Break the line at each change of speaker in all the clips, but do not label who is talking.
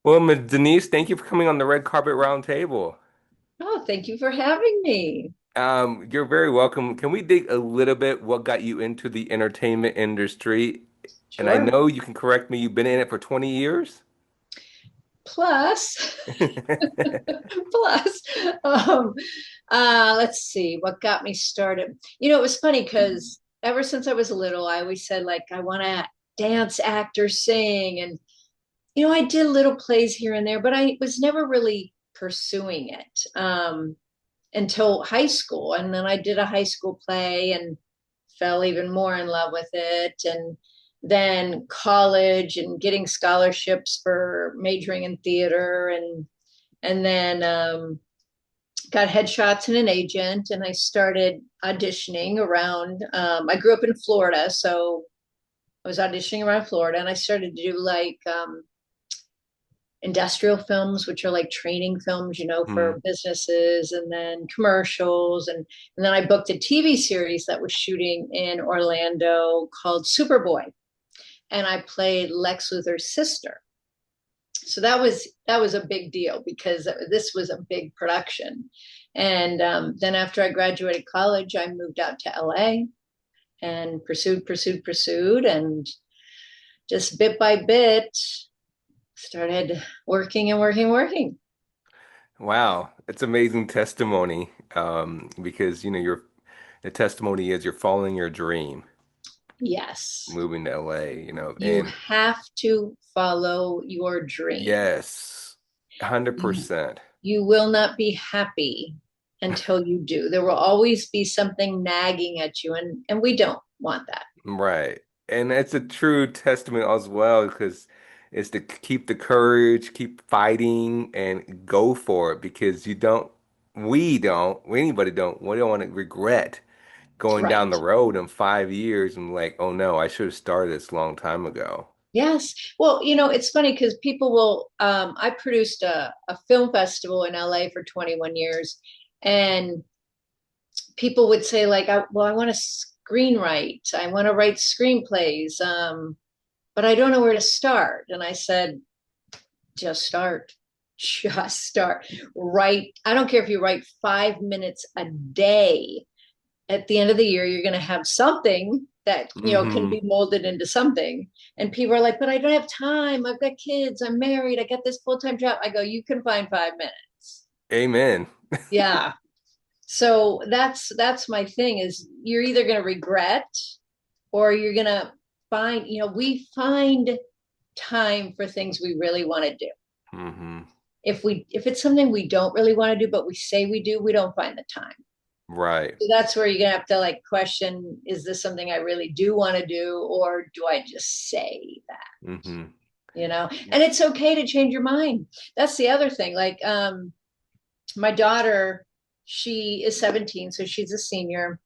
Well, Ms. Denise, thank you for coming on the Red Carpet Round Table.
Oh, thank you for having me.
You're very welcome. Can we dig a little bit what got you into the entertainment industry? And I
Sure.
know you can correct me, you've been in it for 20 years?
Plus, plus, um, let's see what got me started. It was funny because ever since I was little, I always said like I want to dance, act, or sing, and I did little plays here and there, but I was never really pursuing it until high school, and then I did a high school play and fell even more in love with it. And then college and getting scholarships for majoring in theater and then got headshots and an agent, and I started auditioning around. I grew up in Florida, so I was auditioning around Florida, and I started to do like industrial films, which are like training films,
Hmm.
for businesses, and then commercials. And then I booked a TV series that was shooting in Orlando called Superboy. And I played Lex Luthor's sister. So that was a big deal because this was a big production. And then after I graduated college, I moved out to LA and pursued, and just bit by bit started working and working.
Wow, it's amazing testimony. Because the testimony is you're following your dream,
Yes.
moving to LA,
You
and
have to follow your dream.
yes,
You,
100%.
you will not be happy until you do. There will always be something nagging at you, and we don't want that.
Right. And it's a true testament as well because it's to keep the courage, keep fighting, and go for it because anybody we don't want to regret going down the
Right.
road in 5 years and like, oh no, I should have started this a long time ago.
Yes. Well, it's funny because people will, I produced a film festival in LA for 21 years, and people would say, like, I want to screenwrite, I want to write screenplays, but I don't know where to start. And I said, just start. Just start. Write. I don't care if you write 5 minutes a day. At the end of the year, you're going to have something that, can
Hmm.
be molded into something. And people are like, but I don't have time. I've got kids. I'm married. I got this full-time job. I go, you can find 5 minutes.
Amen.
Yeah. So that's my thing is you're either going to regret or you're going to find, we find time for things we really want to do.
Hmm.
If it's something we don't really want to do but we say we do, we don't find the time.
Right.
So that's where you're gonna have to like question, is this something I really do want to do, or do I just say that?
Hmm.
And it's okay to change your mind. That's the other thing. Like my daughter, she is 17, so she's a senior,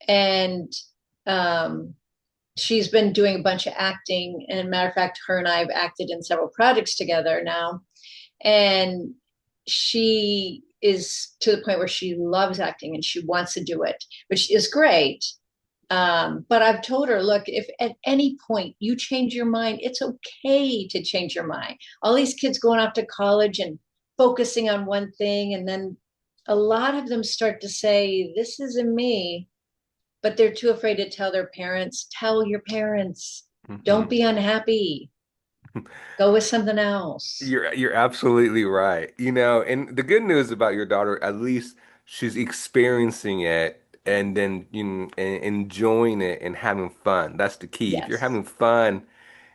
and um she's been doing a bunch of acting, and matter of fact, her and I have acted in several projects together now. And she is to the point where she loves acting and she wants to do it, which is great. But I've told her, look, if at any point you change your mind, it's okay to change your mind. All these kids going off to college and focusing on one thing, and then a lot of them start to say, this isn't me, but they're too afraid to tell their parents. Tell your parents.
Hmm.
Don't be unhappy. Go with something else.
You're absolutely right. And the good news about your daughter, at least she's experiencing it and then enjoying it and having fun. That's the key. If you're
Yes.
having fun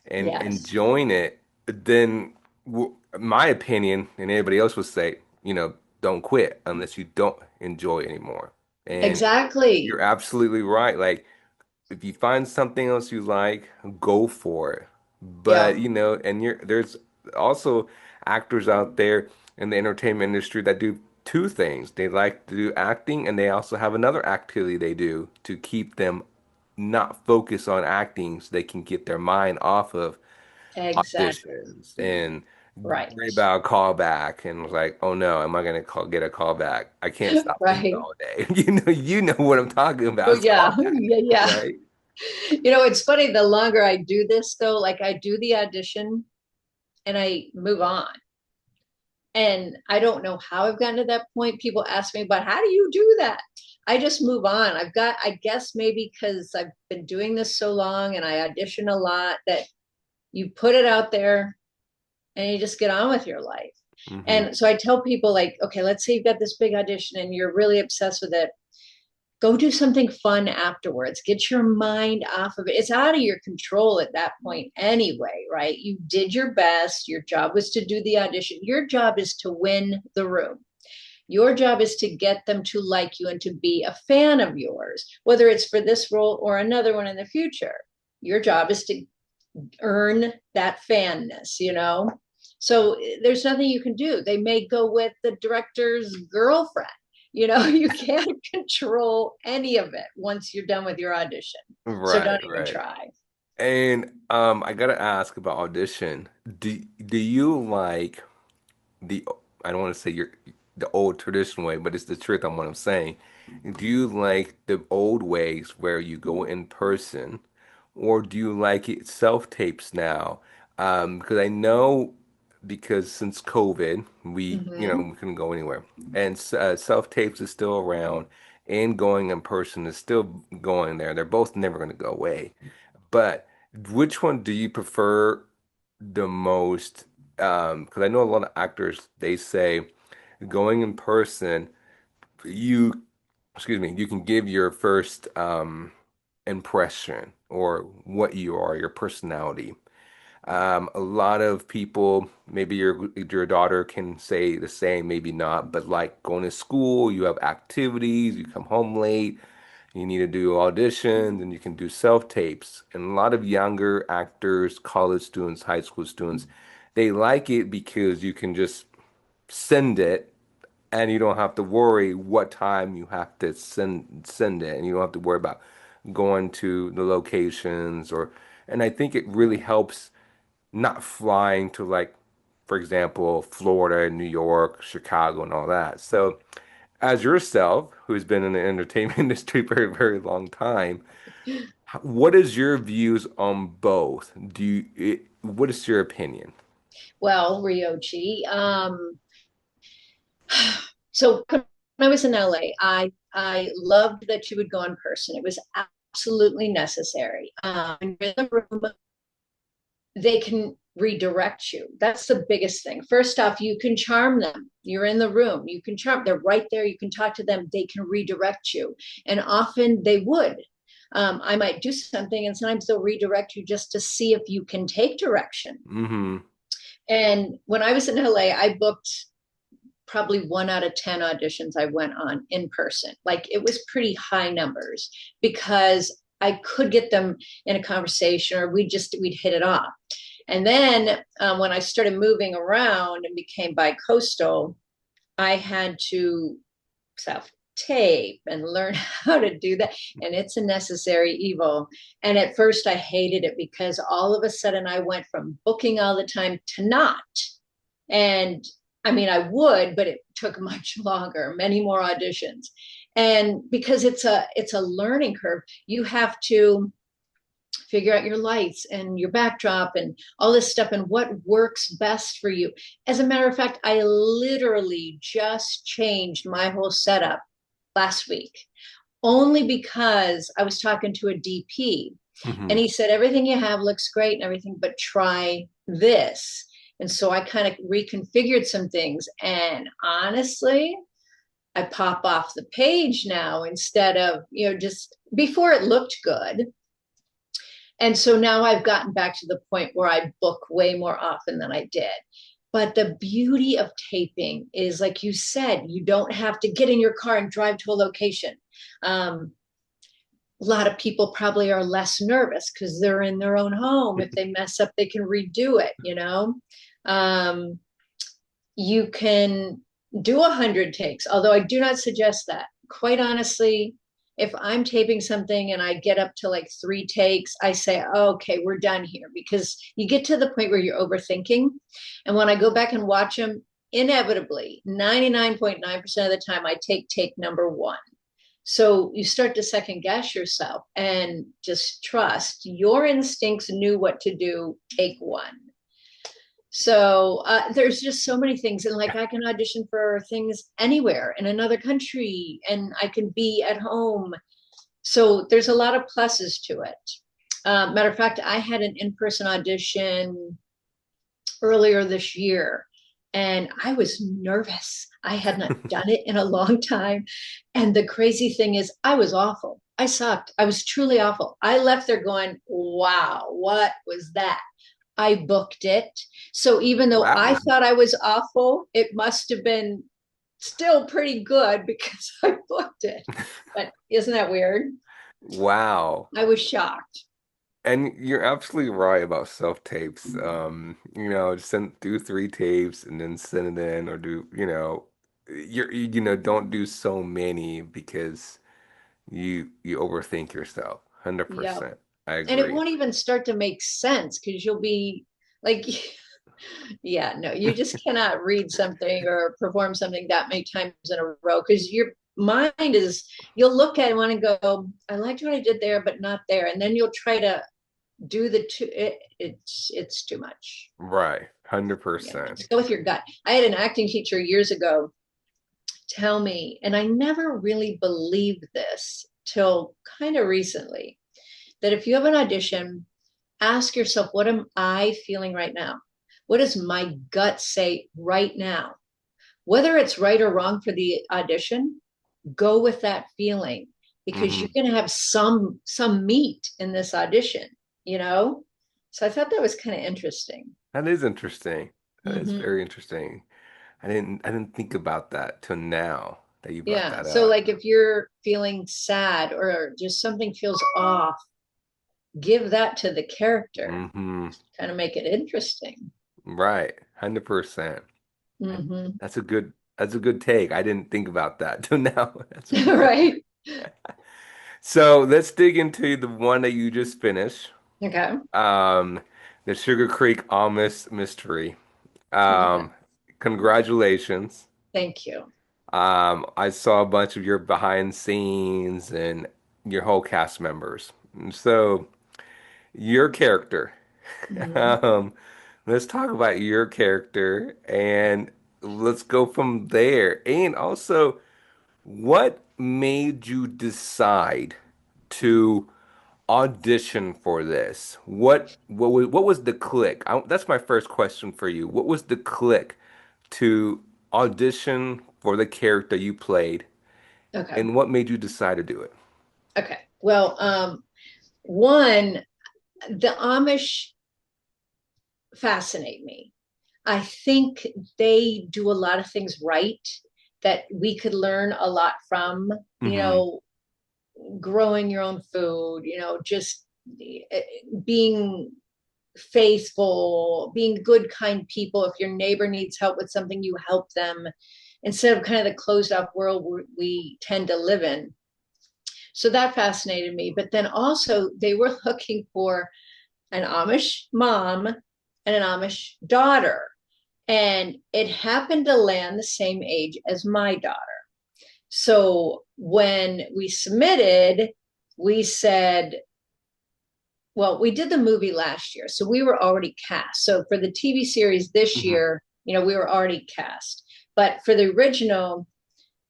and
Yes.
enjoying it, then my opinion and anybody else would say, don't quit unless you don't enjoy it anymore. And
Exactly.
you're absolutely right. Like if you find something else you like, go for it. But
Yeah.
and there's also actors out there in the entertainment industry that do two things. They like to do acting and they also have another activity they do to keep them not focused on acting so they can get their mind off of auditions
Exactly.
and
Right.
worry about a callback and was like, oh no, am I gonna get a call back? I can't stop thinking
Right.
all day. You know what I'm talking about.
Oh
It's
yeah.
callback,
Yeah. Yeah.
right?
It's funny. The longer I do this, though, like I do the audition and I move on. And I don't know how I've gotten to that point. People ask me about how do you do that? I just move on. I guess maybe because I've been doing this so long and I audition a lot that you put it out there and you just get on with your life.
Hmm.
And so I tell people, like, okay, let's say you've got this big audition and you're really obsessed with it. Go do something fun afterwards. Get your mind off of it. It's out of your control at that point anyway, right? You did your best. Your job was to do the audition. Your job is to win the room. Your job is to get them to like you and to be a fan of yours, whether it's for this role or another one in the future. Your job is to earn that fanness, you know? So there's nothing you can do. They may go with the director's girlfriend. You know, you can't control any of it once you're done with your audition. So
Right,
don't even
right.
try.
And I gotta ask about audition. Do you like the I don't want to say your the old traditional way, but it's the truth on what I'm saying. Do you like the old ways where you go in person, or do you like it self-tapes now? Because I know because since COVID,
Mm-hmm.
we couldn't go anywhere, and self-tapes is still around, and going in person is still going there. They're both never going to go away. But which one do you prefer the most? Because I know a lot of actors, they say going in person, you, excuse me, you can give your first impression or what you are, your personality. A lot of people, maybe your daughter can say the same, maybe not, but like going to school, you have activities, you come home late, you need to do auditions, and you can do self-tapes. And a lot of younger actors, college students, high school students, they like it because you can just send it and you don't have to worry what time you have to send it, and you don't have to worry about going to the locations or and I think it really helps not flying to, like, for example, Florida, New York, Chicago, and all that. So, as yourself, who's been in the entertainment industry for a very long time, what is your views on both? What is your opinion?
Well, Ryochi, so when I was in LA, I loved that you would go in person. It was absolutely necessary. When you're in the room, they can redirect you. That's the biggest thing. First off, you can charm them. You're in the room, you can charm. They're right there. You can talk to them. They can redirect you, and often they would. I might do something, and sometimes they'll redirect you just to see if you can take direction.
Hmm.
And when I was in LA, I booked probably 1 out of 10 auditions I went on in person. Like it was pretty high numbers because I could get them in a conversation or we'd hit it off. And then when I started moving around and became bi-coastal, I had to self tape and learn how to do that. And it's a necessary evil. And at first I hated it because all of a sudden I went from booking all the time to not. And I mean, I would, but it took much longer, many more auditions. And because it's a learning curve, you have to figure out your lights and your backdrop and all this stuff and what works best for you. As a matter of fact, I literally just changed my whole setup last week only because I was talking to a DP and
Hmm.
he said, everything you have looks great and everything, but try this. And so I kind of reconfigured some things. And honestly, I pop off the page now instead of, just before it looked good. And so now I've gotten back to the point where I book way more often than I did. But the beauty of taping is, like you said, you don't have to get in your car and drive to a location. Um, a lot of people probably are less nervous because they're in their own home. If they mess up, they can redo it. Um, you can do 100 takes, although I do not suggest that. Quite honestly, if I'm taping something and I get up to like 3 takes, I say, oh, okay, we're done here because you get to the point where you're overthinking. And when I go back and watch them, inevitably, 99.9% of the time, I take number one. So you start to second guess yourself and just trust your instincts knew what to do, take one. So there's just so many things. And like I can audition for things anywhere in another country and I can be at home. So there's a lot of pluses to it. Matter of fact, I had an in-person audition earlier this year and I was nervous. I had not done it in a long time. And the crazy thing is, I was awful. I sucked. I was truly awful. I left there going, wow, what was that? I booked it. So even though I
Wow.
thought I was awful, it must have been still pretty good because I booked it. But isn't that weird?
Wow.
I was shocked.
And you're absolutely right about self-tapes. Just send do 3 tapes and then send it in or do, don't do so many because you overthink yourself.
Yep.
100%. I
And it
agree.
won't even start to make sense because you'll be like, yeah, no, you just cannot read something or perform something that many times in a row because your mind is, you'll look at one and go, I liked what I did there, but not there. And then you'll try to do the two. It's too much.
Right.
Yeah,
100%.
just go with your gut. I had an acting teacher years ago tell me, and I never really believed this till kind of recently, that if you have an audition, ask yourself, what am I feeling right now? What does my gut say right now? Whether it's right or wrong for the audition, go with that feeling because you're
Hmm.
going to have some meat in this audition, you know? So I thought that was kind of interesting.
That is interesting. That is
Mm-hmm.
very interesting. I didn't think about that till now that you brought
Yeah.
that
So,
up.
like, if you're feeling sad or just something feels off, give that to the character,
Hmm.
kind of make it interesting.
Right. 100%.
Mm-hmm.
That's a good take. I didn't think about that till now. That's a good take.
Right.
So let's dig into the one that you just finished.
Okay.
Um, the Sugarcreek Amish Mystery.
Yeah.
Um, Congratulations.
Thank you.
I saw a bunch of your behind scenes and your whole cast members. And so your character.
Mhm.
Um, let's talk about your character and let's go from there. And also, what made you decide to audition for this? What was the click? That's my first question for you. What was the click to audition for the character you played,
Okay.
and what made you decide to do it?
Okay. Well, one, the Amish fascinate me. I think they do a lot of things right that we could learn a lot from,
Hmm.
growing your own food, just being faithful, being good, kind people. If your neighbor needs help with something, you help them instead of kind of the closed off world we tend to live in. So that fascinated me. But then also, they were looking for an Amish mom and an Amish daughter. And it happened to land the same age as my daughter. So when we submitted, we said, well, we did the movie last year, so we were already cast. So for the TV series this
Hmm.
year, we were already cast. But for the original,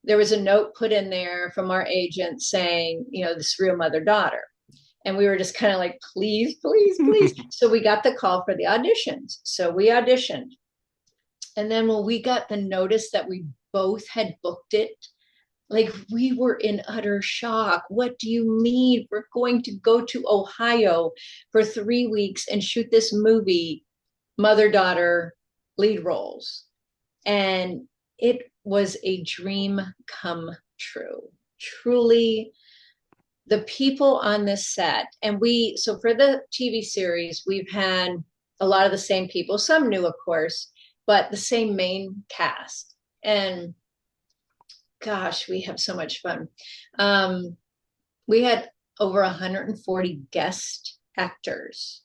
there was a note put in there from our agent saying, this real mother daughter. And we were just kind of like, please, please, please. So we got the call for the auditions. So we auditioned. And then when we got the notice that we both had booked it, like we were in utter shock. What do you mean? We're going to go to Ohio for 3 weeks and shoot this movie, mother daughter lead roles. And it was a dream come true. Truly, the people on this set, and so for the TV series, we've had a lot of the same people, some new, of course, but the same main cast. And gosh, we have so much fun. Um, we had over 140 guest actors.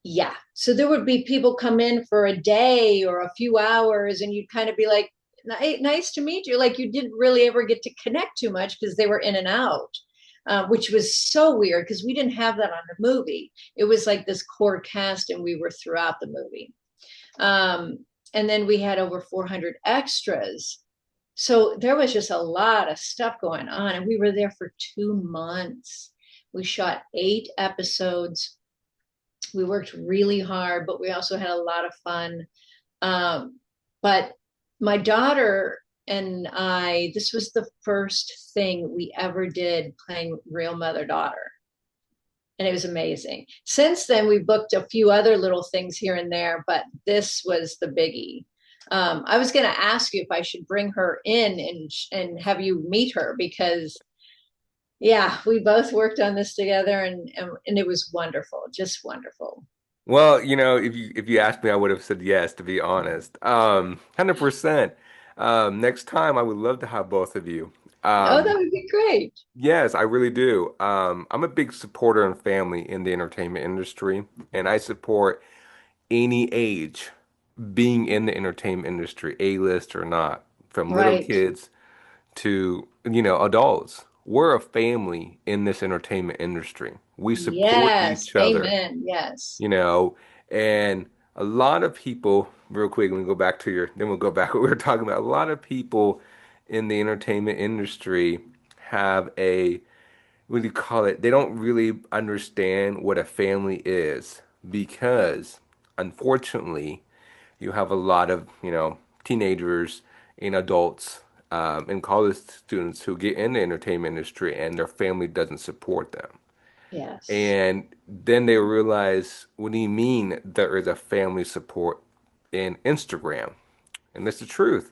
Yeah. So there would be people come in for a day or a few hours, and you'd kind of be like, nice to meet you. Like you didn't really ever get to connect too much because they were in and out, which was so weird because we didn't have that on the movie. It was like this core cast, and we were throughout the movie. Um, and then we had over 400 extras. So there was just a lot of stuff going on. And we were there for 2 months. We shot 8 episodes. We worked really hard, but we also had a lot of fun. But my daughter and I, this was the first thing we ever did playing real mother daughter. And it was amazing. Since then, we booked a few other little things here and there, but this was the biggie. I was going to ask you if I should bring her in and have you meet her because, yeah, we both worked on this together and it was wonderful, just wonderful.
Well, if you asked me, I would have said yes, to be honest. 100%. Next time, I would love to have both of you.
Oh, that
Um,
would be great.
yes, I really do. I'm a big supporter and family in the entertainment industry, and I support any age being in the entertainment industry, A-list or not, from little
Right.
kids to, adults. We're a family in this entertainment industry. We support
Yes.
each other,
Amen. Yes.
you know, and a lot of people, real quick, when we go back to then we'll go back what we were talking about. A lot of people in the entertainment industry have what do you call it? They don't really understand what a family is because, unfortunately, you have a lot of, teenagers and adults and college students who get in the entertainment industry and their family doesn't support them.
Yes.
And then they realize, what do you mean there is a family support in Instagram? And that's the truth.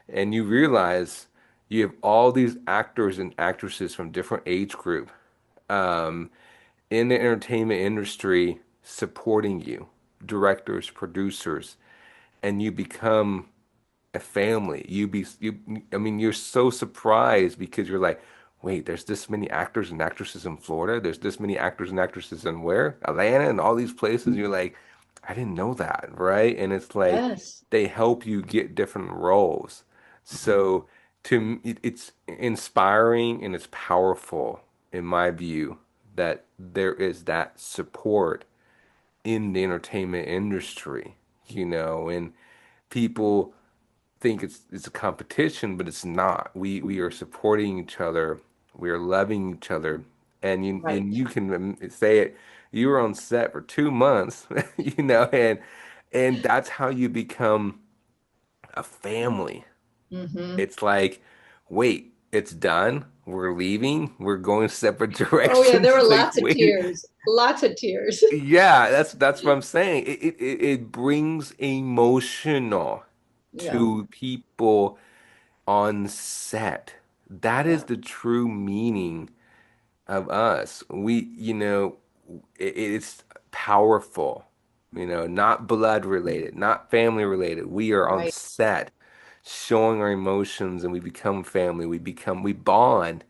And you realize you have all these actors and actresses from different age group um, in the entertainment industry supporting you, directors, producers, and you become a family. I mean, you're so surprised because you're like, wait, there's this many actors and actresses in Florida. There's this many actors and actresses in where? Atlanta and all these places. You're like, I didn't know that, right? And it's like
Yes.
they help you get different roles. So it's inspiring and it's powerful in my view that there is that support in the entertainment industry, and people think it's a competition, but it's not. We are supporting each other. We are loving each other, and
Right.
you can say it. You were on set for 2 months, and that's how you become a family.
Hmm.
It's like, wait, it's done. We're leaving. We're going separate
Oh, yeah.
directions.
There were
It's like,
lots of
wait,
tears. Lots of tears.
yeah, that's what I'm saying. It brings emotional
Yeah.
to people on set. That is
Yeah.
the true meaning of us. It's powerful, not blood related, not family related. We are on
Right.
set showing our emotions and we become family. We bond.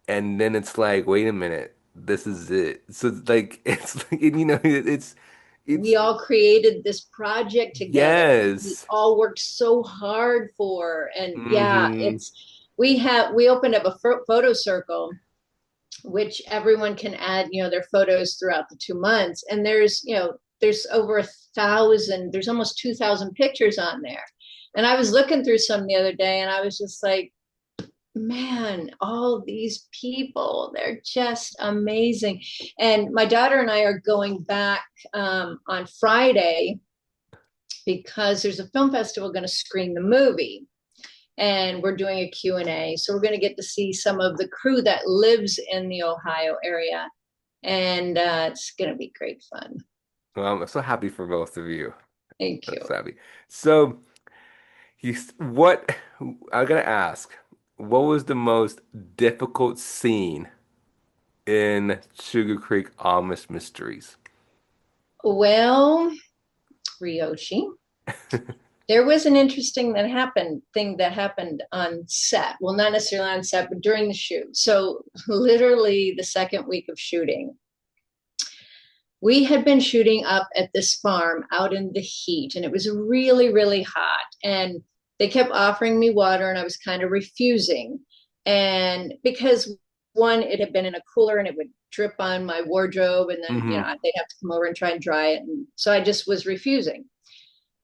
And then it's like, wait a minute, this is it. So it's like, it's like,
We
it's,
all created this project together. We
yes.
all worked so hard for, and yeah,
Hmm.
we opened up a photo circle, which everyone can add, their photos throughout the 2 months. And there's over 1,000, there's almost 2,000 pictures on there. And I was looking through some the other day and I was just like, man, all these people, they're just amazing. And my daughter and I are going back on Friday because there's a film festival going to screen the movie and we're doing a Q&A. So we're going to get to see some of the crew that lives in the Ohio area. And it's going to be great fun.
Well, I'm so happy for both of you.
Thank
That's
you.
happy. So, what I gotta ask, what was the most difficult scene in Sugarcreek Amish Mysteries?
Well, Ryoshi, there was an interesting thing that happened on set. Well, not necessarily on set, but during the shoot. So literally the second week of shooting, we had been shooting up at this farm out in the heat, and it was really, really hot. And they kept offering me water, and I was kind of refusing. And because one, it had been in a cooler and it would drip on my wardrobe, and then,
Hmm.
they'd have to come over and try and dry it. And so I just was refusing.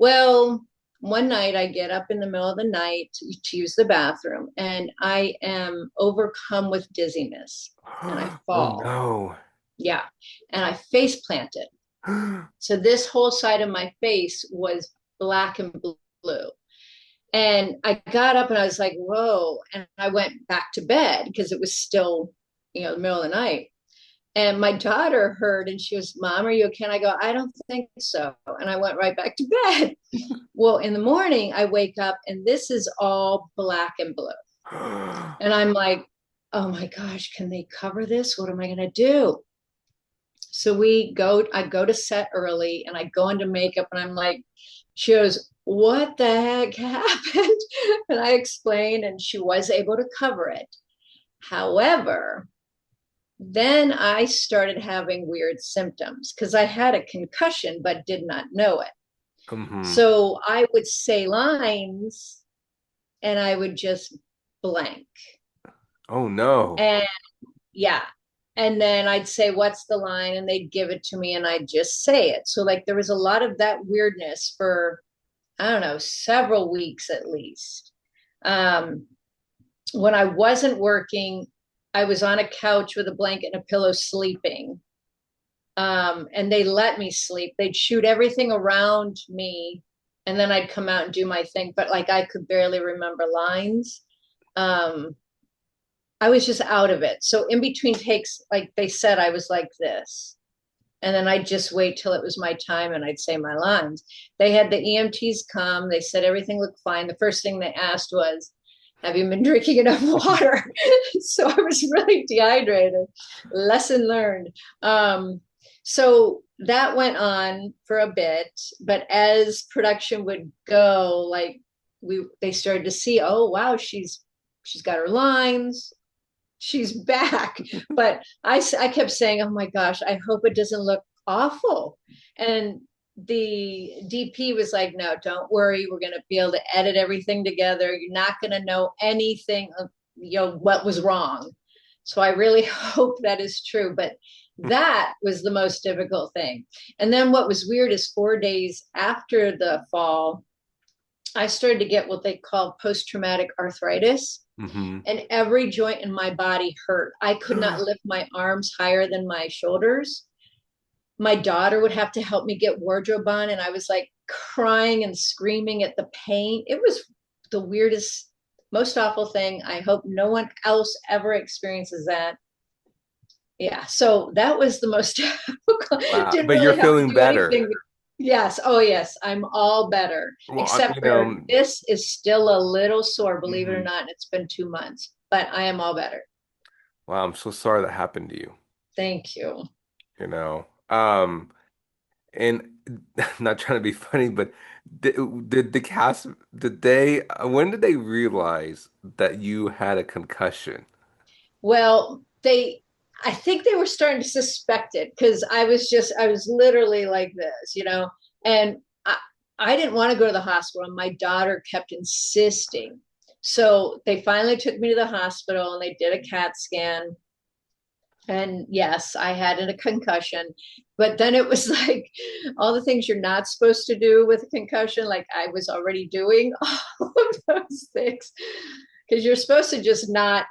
Well, one night I get up in the middle of the night to use the bathroom and I am overcome with dizziness and I
Oh
fall.
no.
Yeah. And I face planted. So this whole side of my face was black and blue. And I got up and I was like, whoa. And I went back to bed because it was still, the middle of the night. And my daughter heard and she was, Mom, are you okay? And I go, I don't think so. And I went right back to bed. Well, in the morning, I wake up and this is all black and blue. And I'm like, oh my gosh, can they cover this? What am I going to do? So I go to set early and I go into makeup and I'm like, she goes, what the heck happened? And I explained and she was able to cover it. However, then I started having weird symptoms because I had a concussion but did not know it.
Hmm.
So I would say lines and I would just blank.
Oh no.
And yeah. And then I'd say, what's the line? And they'd give it to me and I'd just say it. So, like, there was a lot of that weirdness for, I don't know, several weeks at least. Um, when I wasn't working, I was on a couch with a blanket and a pillow sleeping. And they let me sleep. They'd shoot everything around me and then I'd come out and do my thing. But like I could barely remember lines. Um, I was just out of it. So in between takes, like they said, I was like this. And then I'd just wait till it was my time and I'd say my lines. They had the EMTs come. They said everything looked fine. The first thing they asked was, have you been drinking enough water? So I was really dehydrated. Lesson learned. So that went on for a bit, but as production would go, like they started to see, oh wow, she's got her lines, she's back. But I kept saying, oh my gosh, I hope it doesn't look awful. And the DP was like, no, don't worry. We're going to be able to edit everything together. You're not going to know anything of, what was wrong. So I really hope that is true. But that was the most difficult thing. And then what was weird is 4 days after the fall, I started to get what they call post traumatic arthritis
Hmm.
and every joint in my body hurt. I could not lift my arms higher than my shoulders. My daughter would have to help me get wardrobe on, and I was like crying and screaming at the pain. It was the weirdest, most awful thing. I hope no one else ever experiences that. Yeah, so that was the most difficult.
Wow.
Didn't
But you're
really have to
feeling
do
better.
anything. Yes, oh yes, I'm all better,
Well,
except for this is still a little sore, believe it or
mhm.
not. It's been 2 months, but I am all better.
Wow, I'm so sorry that happened to you,
Thank you.
you know. And not trying to be funny, but did the cast, when did they realize that you had a concussion?
Well, I think they were starting to suspect it because I was literally like this, and I didn't want to go to the hospital. And my daughter kept insisting. So they finally took me to the hospital and they did a CAT scan. And yes, I had a concussion, but then it was like all the things you're not supposed to do with a concussion, like I was already doing all of those things because you're supposed to just not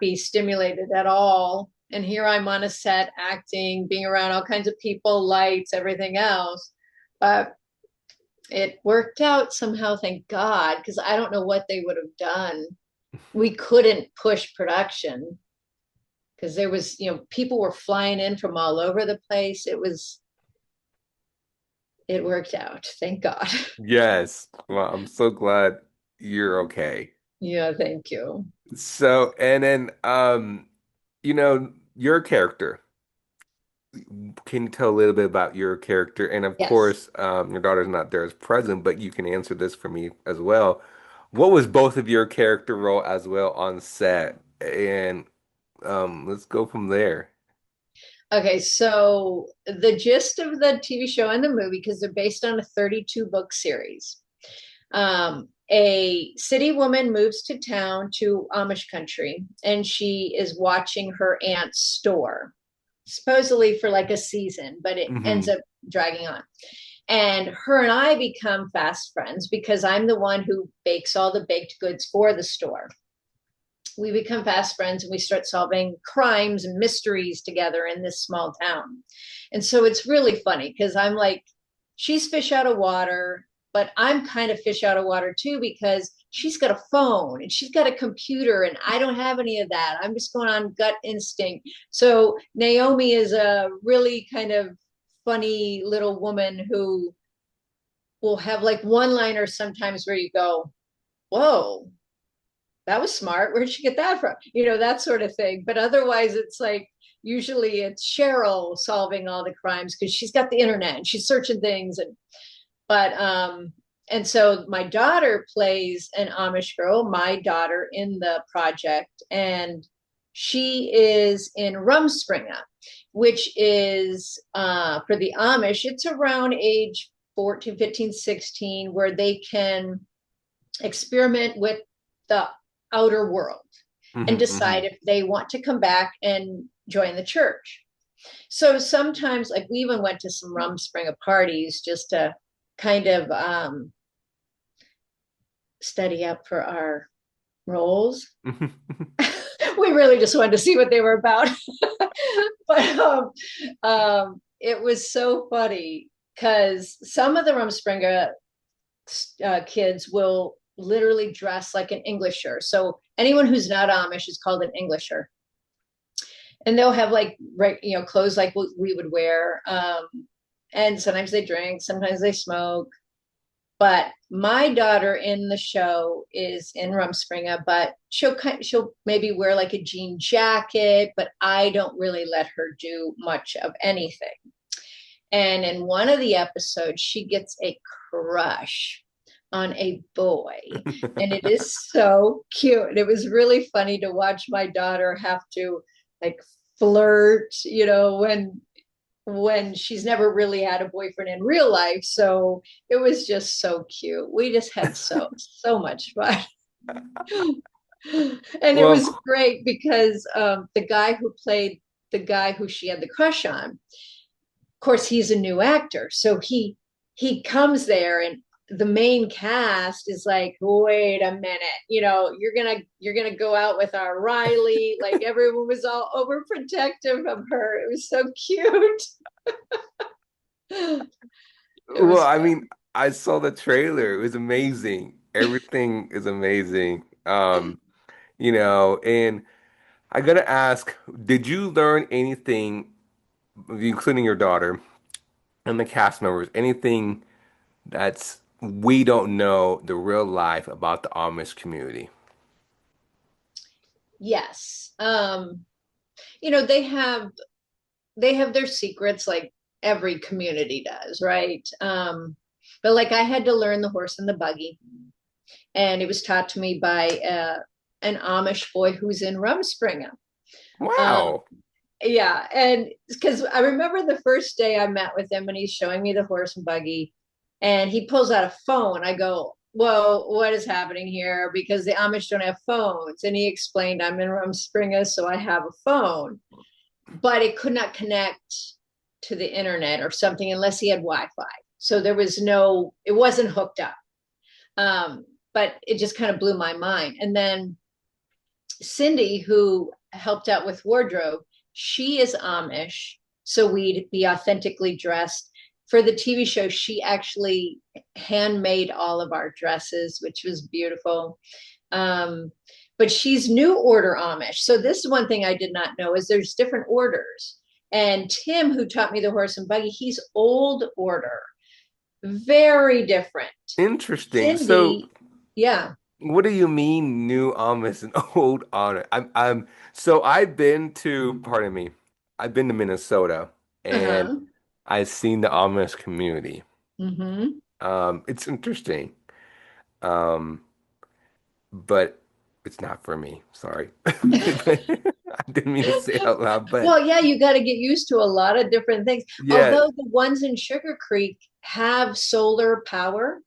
be stimulated at all. And here I'm on a set acting, being around all kinds of people, lights, everything else. But it worked out somehow, thank God, because I don't know what they would have done. We couldn't push production because there was, people were flying in from all over the place. It worked out, thank God.
Yes. Well, I'm so glad you're okay.
Yeah, thank you.
So, and then, your character. Can you tell a little bit about your character? And of
Yes.
course, your daughter's not there as present, but you can answer this for me as well. What was both of your character role as well on set? And let's go from there.
Okay, so the gist of the TV show and the movie, because they're based on a 32 book series. A city woman moves to town to Amish country, and she is watching her aunt's store. supposedly for like a season, but it ends
Hmm.
up dragging on. And her and I become fast friends because I'm the one who bakes all the baked goods for the store. We become fast friends and we start solving crimes and mysteries together in this small town. And so it's really funny because I'm like, she's fish out of water, but I'm kind of fish out of water too because she's got a phone and she's got a computer and I don't have any of that. I'm just going on gut instinct. So Naomi is a really kind of funny little woman who will have like one liner sometimes where you go, whoa, that was smart. Where'd she get that from? That sort of thing. But otherwise, it's like usually it's Cheryl solving all the crimes because she's got the internet and she's searching things. And so my daughter plays an Amish girl, my daughter in the project, and she is in Rumspringa, which is for the Amish, it's around age 14, 15, 16, where they can experiment with the outer world and
Hmm.
decide if they want to come back and join the church. So sometimes, like we even went to some Rumspringa parties just to kind of study up for our roles.
Hmm.
We really just wanted to see what they were about. But it was so funny because some of the Rumspringa kids will literally dress like an Englisher. So anyone who's not Amish is called an Englisher. And they'll have like clothes like what we would wear. And sometimes they drink, sometimes they smoke. But my daughter in the show is in Rumspringa, but she'll maybe wear like a jean jacket, but I don't really let her do much of anything. And in one of the episodes, she gets a crush on a boy. And it is so cute. And it was really funny to watch my daughter have to like flirt, when she's never really had a boyfriend in real life. So it was just so cute. We just had so much fun. And it was
Well,
great because the guy who played the guy who she had the crush on, of course, he's a new actor. So he comes there and the main cast is like, wait a minute, you're gonna go out with our Riley. Like everyone was all overprotective of her. It was so cute. It
well,
was
I
fun.
mean, I saw the trailer. It was amazing. Everything is amazing. And I gotta ask, did you learn anything, including your daughter and the cast members, anything that's we don't know the real life about the Amish community?
Yes. They have their secrets like every community does, right? But like I had to learn the horse and the buggy, and it was taught to me by an Amish boy who's in Rumspringa. Um,
Wow.
yeah, and because I remember the first day I met with him and he's showing me the horse and buggy, and he pulls out a phone. I go, "Whoa, what is happening here?" Because the Amish don't have phones, and he explained, "I'm in Rumspringa, so I have a phone." But it could not connect to the internet or something unless he had Wi-Fi. So there was no, it wasn't hooked up. But it just kind of blew my mind. And then Cindy, who helped out with wardrobe, she is Amish, so we'd be authentically dressed. For the TV show, she actually handmade all of our dresses, which was beautiful. Um, but she's new order Amish. So this is one thing I did not know is there's different orders. And Tim, who taught me the horse and buggy, he's old order, very different.
Interesting. So,
Cindy, yeah,
what do you mean new Amish and old Amish? So I've been to, pardon me, I've been to Minnesota and
uh-huh.
I've seen the Amish community.
Mm-hmm.
It's interesting. Um, but it's not for me. Sorry. I didn't mean to say it out loud, but
Well, yeah, you got to get used to a lot of different things.
yeah,
Although the ones in Sugar Creek have solar power,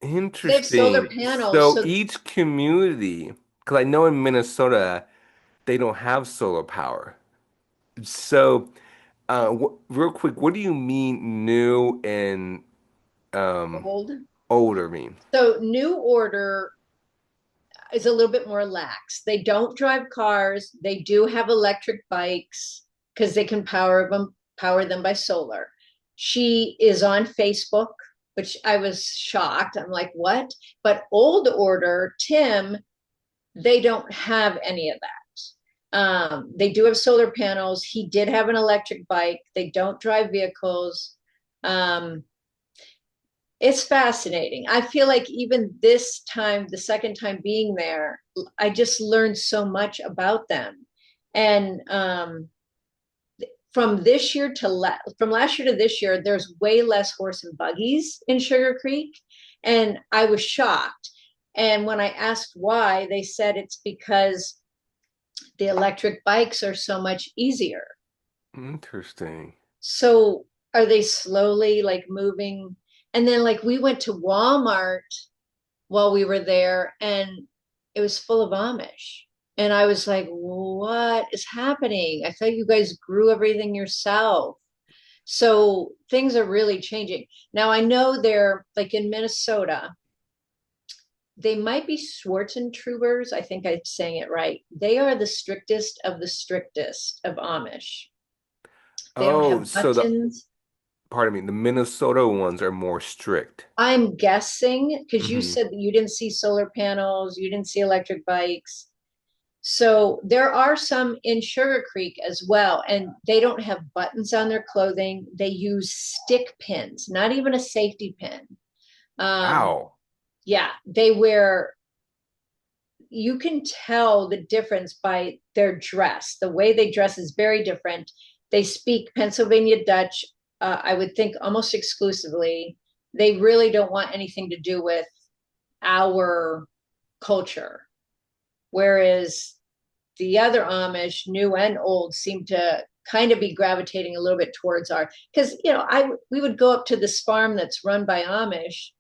they have solar
interesting.
panels.
So
So,
each community, because I know in Minnesota they don't have solar power. So, real quick, what do you mean new and um
Old.
older mean?
So New Order is a little bit more lax. They don't drive cars. They do have electric bikes because they can power them by solar. She is on Facebook, which I was shocked. I'm like, what? But Old Order, Tim, they don't have any of that. They do have solar panels. He did have an electric bike. They don't drive vehicles. Um, it's fascinating. I feel like even this time, the second time being there, I just learned so much about them. And from this year to from last year to this year, there's way less horse and buggies in Sugar Creek, and I was shocked. And when I asked why, they said it's because the electric bikes are so much easier.
Interesting.
So are they slowly like moving? And then like we went to Walmart while we were there, and it was full of Amish. And I was like, what is happening? I thought you guys grew everything yourself. So things are really changing. Now I know they're like in Minnesota, they might be Schwarzentroopers. I think I'm saying it right. They are the strictest of Amish. They don't
Oh,
have
so
buttons.
pardon me, the Minnesota ones are more strict.
I'm guessing because you
Hmm.
said that you didn't see solar panels, you didn't see electric bikes. So there are some in Sugar Creek as well, and they don't have buttons on their clothing. They use stick pins, not even a safety pin. Um,
Wow.
yeah, they wear, you can tell the difference by their dress. The way they dress is very different. They speak Pennsylvania Dutch, I would think almost exclusively. They really don't want anything to do with our culture. Whereas the other Amish, new and old, seem to kind of be gravitating a little bit towards our, because I we would go up to this farm that's run by Amish,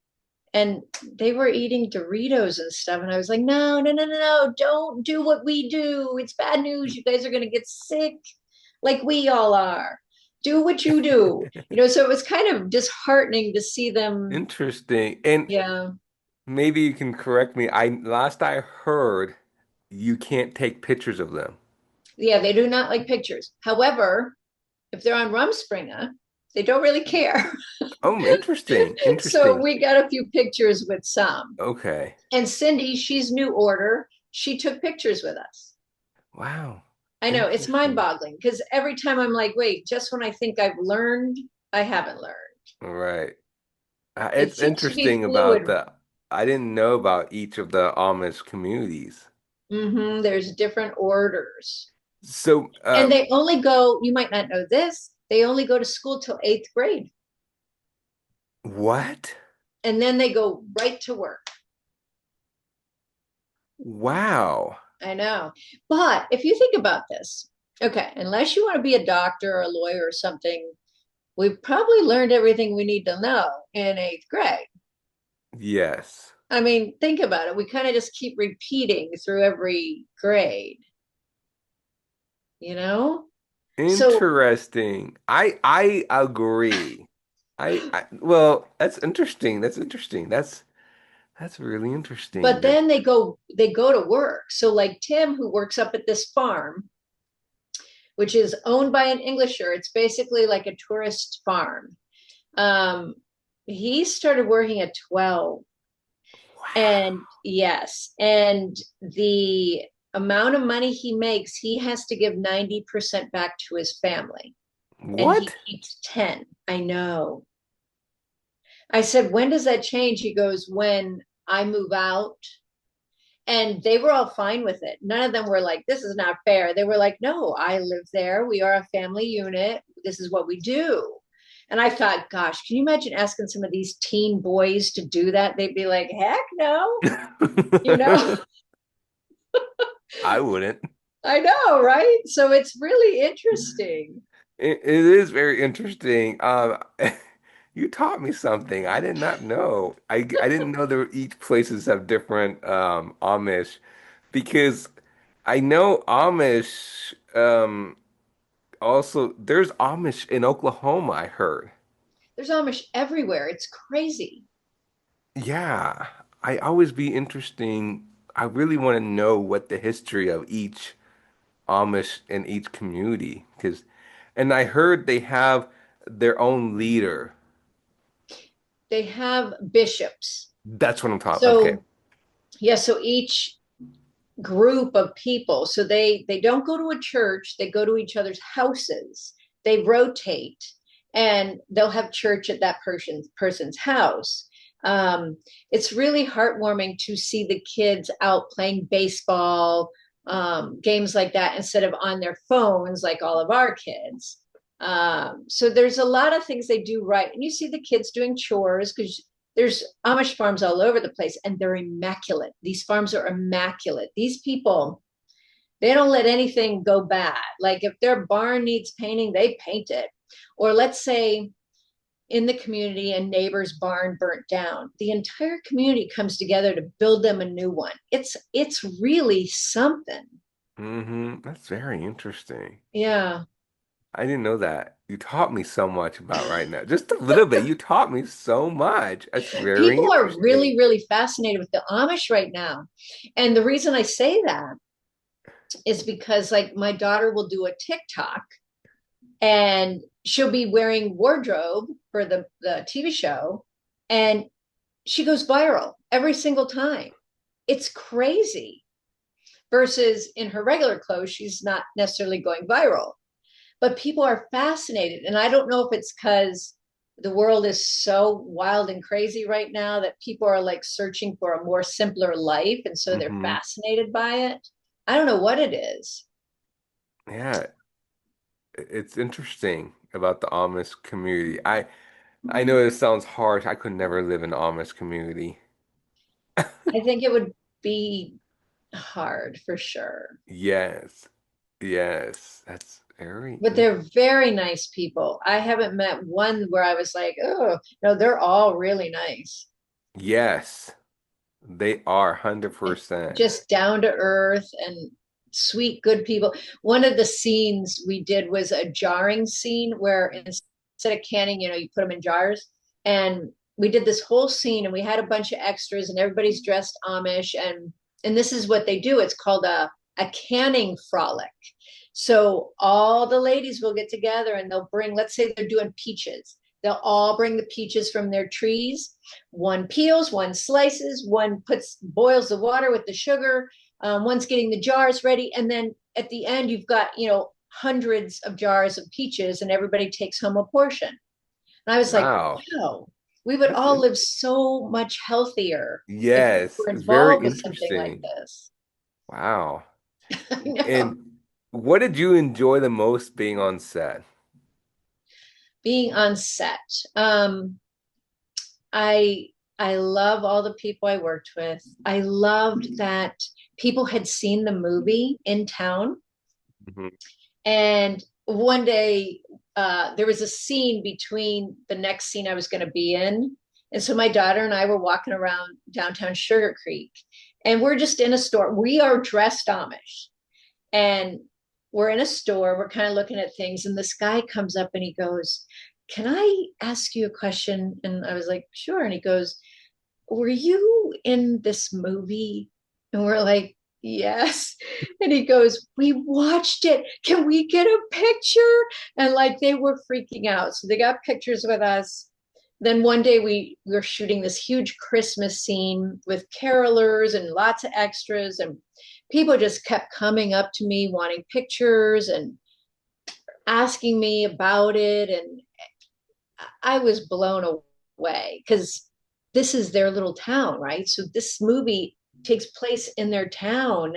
and they were eating Doritos and stuff, and I was like, no, no, no, no, no, don't do what we do. It's bad news. You guys are gonna get sick, like we all are. Do what you do. So it was kind of disheartening to see them.
Interesting. And
Yeah,
maybe you can correct me. I heard you can't take pictures of them.
yeah, they do not like pictures. However, if they're on Rumspringa, they don't really care.
Oh, interesting.
So
Interesting.
we got a few pictures with some.
Okay.
And Cindy, she's New Order. She took pictures with us.
Wow.
I know it's mind
Interesting.
boggling because every time I'm like, wait, just when I think I've learned, I haven't learned.
All right.
It
It's
seems to be
interesting about
fluid.
the, I didn't know about each of the Amish communities.
There's different orders.
So,
And they only go, you might not know this, they only go to school till eighth grade.
what?
And then they go right to work.
Wow.
I know. But if you think about this, okay, unless you want to be a doctor or a lawyer or something, we've probably learned everything we need to know in eighth grade.
Yes.
I mean, think about it. We kind of just keep repeating through every grade, you know? So,
Interesting. I agree. I well, that's interesting. That's interesting. That's really interesting.
but
That
then they go to work. So like Tim, who works up at this farm, which is owned by an Englisher, it's basically like a tourist farm. Um, he started working at 12.
wow.
And yes, and the amount of money he makes, he has to give 90% back to his family, and he
What?
keeps 10. I know. I said, when does that change? He goes, when I move out. And they were all fine with it. None of them were like, this is not fair. They were like, no, I live there. We are a family unit. This is what we do. And I thought, gosh, can you imagine asking some of these teen boys to do that? They'd be like, heck no, you know?
I wouldn't.
I know, right? So it's really interesting.
It is very interesting. You taught me something. I did not know. I didn't know there each places have different Amish because I know Amish Also, there's Amish in Oklahoma, I heard.
There's Amish everywhere. It's crazy.
Yeah, I always be interesting. I really want to know what the history of each Amish in each community, because, and I heard they have their own leader.
They have bishops.
That's what I'm talking. Okay.
So yeah, so each group of people, so they don't go to a church, they go to each other's houses. They rotate and they'll have church at that person's house. um, it's really heartwarming to see the kids out playing baseball, games like that, instead of on their phones like all of our kids. So there's a lot of things they do right, and you see the kids doing chores because there's Amish farms all over the place, and they're immaculate. These farms are immaculate. These people, they don't let anything go bad. Like if their barn needs painting, they paint it. Or let's say in the community a neighbor's barn burnt down, the entire community comes together to build them a new one. It's really something.
That's very interesting.
Yeah.
I didn't know that. You taught me so much about right now. Just a little bit. You taught me so much. That's very
People are
interesting.
really fascinated with the Amish right now. And the reason I say that is because like my daughter will do a TikTok and she'll be wearing wardrobe for the TV show, and she goes viral every single time. It's crazy. Versus in her regular clothes, she's not necessarily going viral. But people are fascinated. And I don't know if it's because the world is so wild and crazy right now that people are like searching for a more simpler life. And so they're
hmm
fascinated by it. I don't know what it is.
Yeah, it's interesting about the Amish community. I know it sounds harsh. I could never live in the Amish community.
I think it would be hard for sure.
Yes. Yes. That's very
But they're very nice people. I haven't met one where I was like, oh, no, they're all really nice.
yes. They are
And
100%.
just down to earth and sweet, good people. One of the scenes we did was a jarring scene where instead of canning, you put them in jars. And we did this whole scene and we had a bunch of extras and everybody's dressed Amish. And this is what they do. It's called a canning frolic. So all the ladies will get together and they'll bring, let's say they're doing peaches. They'll all bring the peaches from their trees. One peels, one slices, one boils the water with the sugar. One's getting the jars ready, and then at the end you've got hundreds of jars of peaches, and everybody takes home a portion. And I was like,
Wow.
wow, we would
That's
all
in
live so much healthier if we
yes.
were
It's very
involved with something like
interesting.
this.
Wow.
I know.
And what did you enjoy the most being on set?
Being on set. I I love all the people I worked with. I loved that people had seen the movie in town.
Mhm.
And one day, there was a scene between the next scene I was going to be in. And so my daughter and I were walking around downtown Sugarcreek, and we're just in a store. We are dressed Amish, and we're in a store. We're kind of looking at things, and this guy comes up and he goes, "Can I ask you a question?" And I was like, "Sure." And he goes, "Were you in this movie?" And we're like, "Yes." And he goes, "We watched it. Can we get a picture?" And like they were freaking out. So they got pictures with us. Then one day we were shooting this huge Christmas scene with carolers and lots of extras. And people just kept coming up to me wanting pictures and asking me about it. And I was blown away because this is their little town, right? So this movie takes place in their town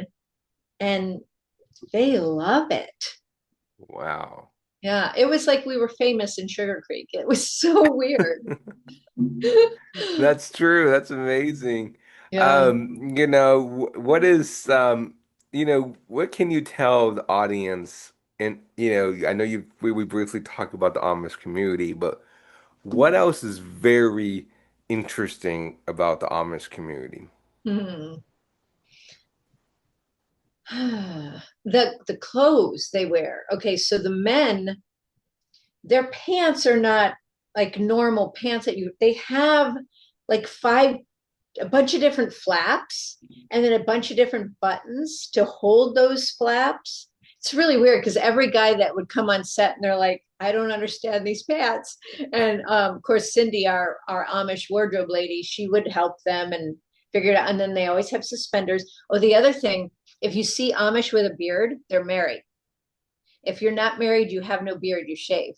and they love it.
Wow.
Yeah, it was like we were famous in Sugar Creek. It was so weird.
That's true. That's amazing.
Yeah.
What is what can you tell the audience? And I know we briefly talked about the Amish community, but what else is very interesting about the Amish community?
Hmm. The clothes they wear. Okay, so the men, their pants are not like normal pants that you they have like five a bunch of different flaps and then a bunch of different buttons to hold those flaps. It's really weird because every guy that would come on set and they're like, I don't understand these pants. And of course, Cindy, our Amish wardrobe lady, she would help them and figure it out. And then they always have suspenders. Oh, the other thing, if you see Amish with a beard, they're married. If you're not married, you have no beard, you shave.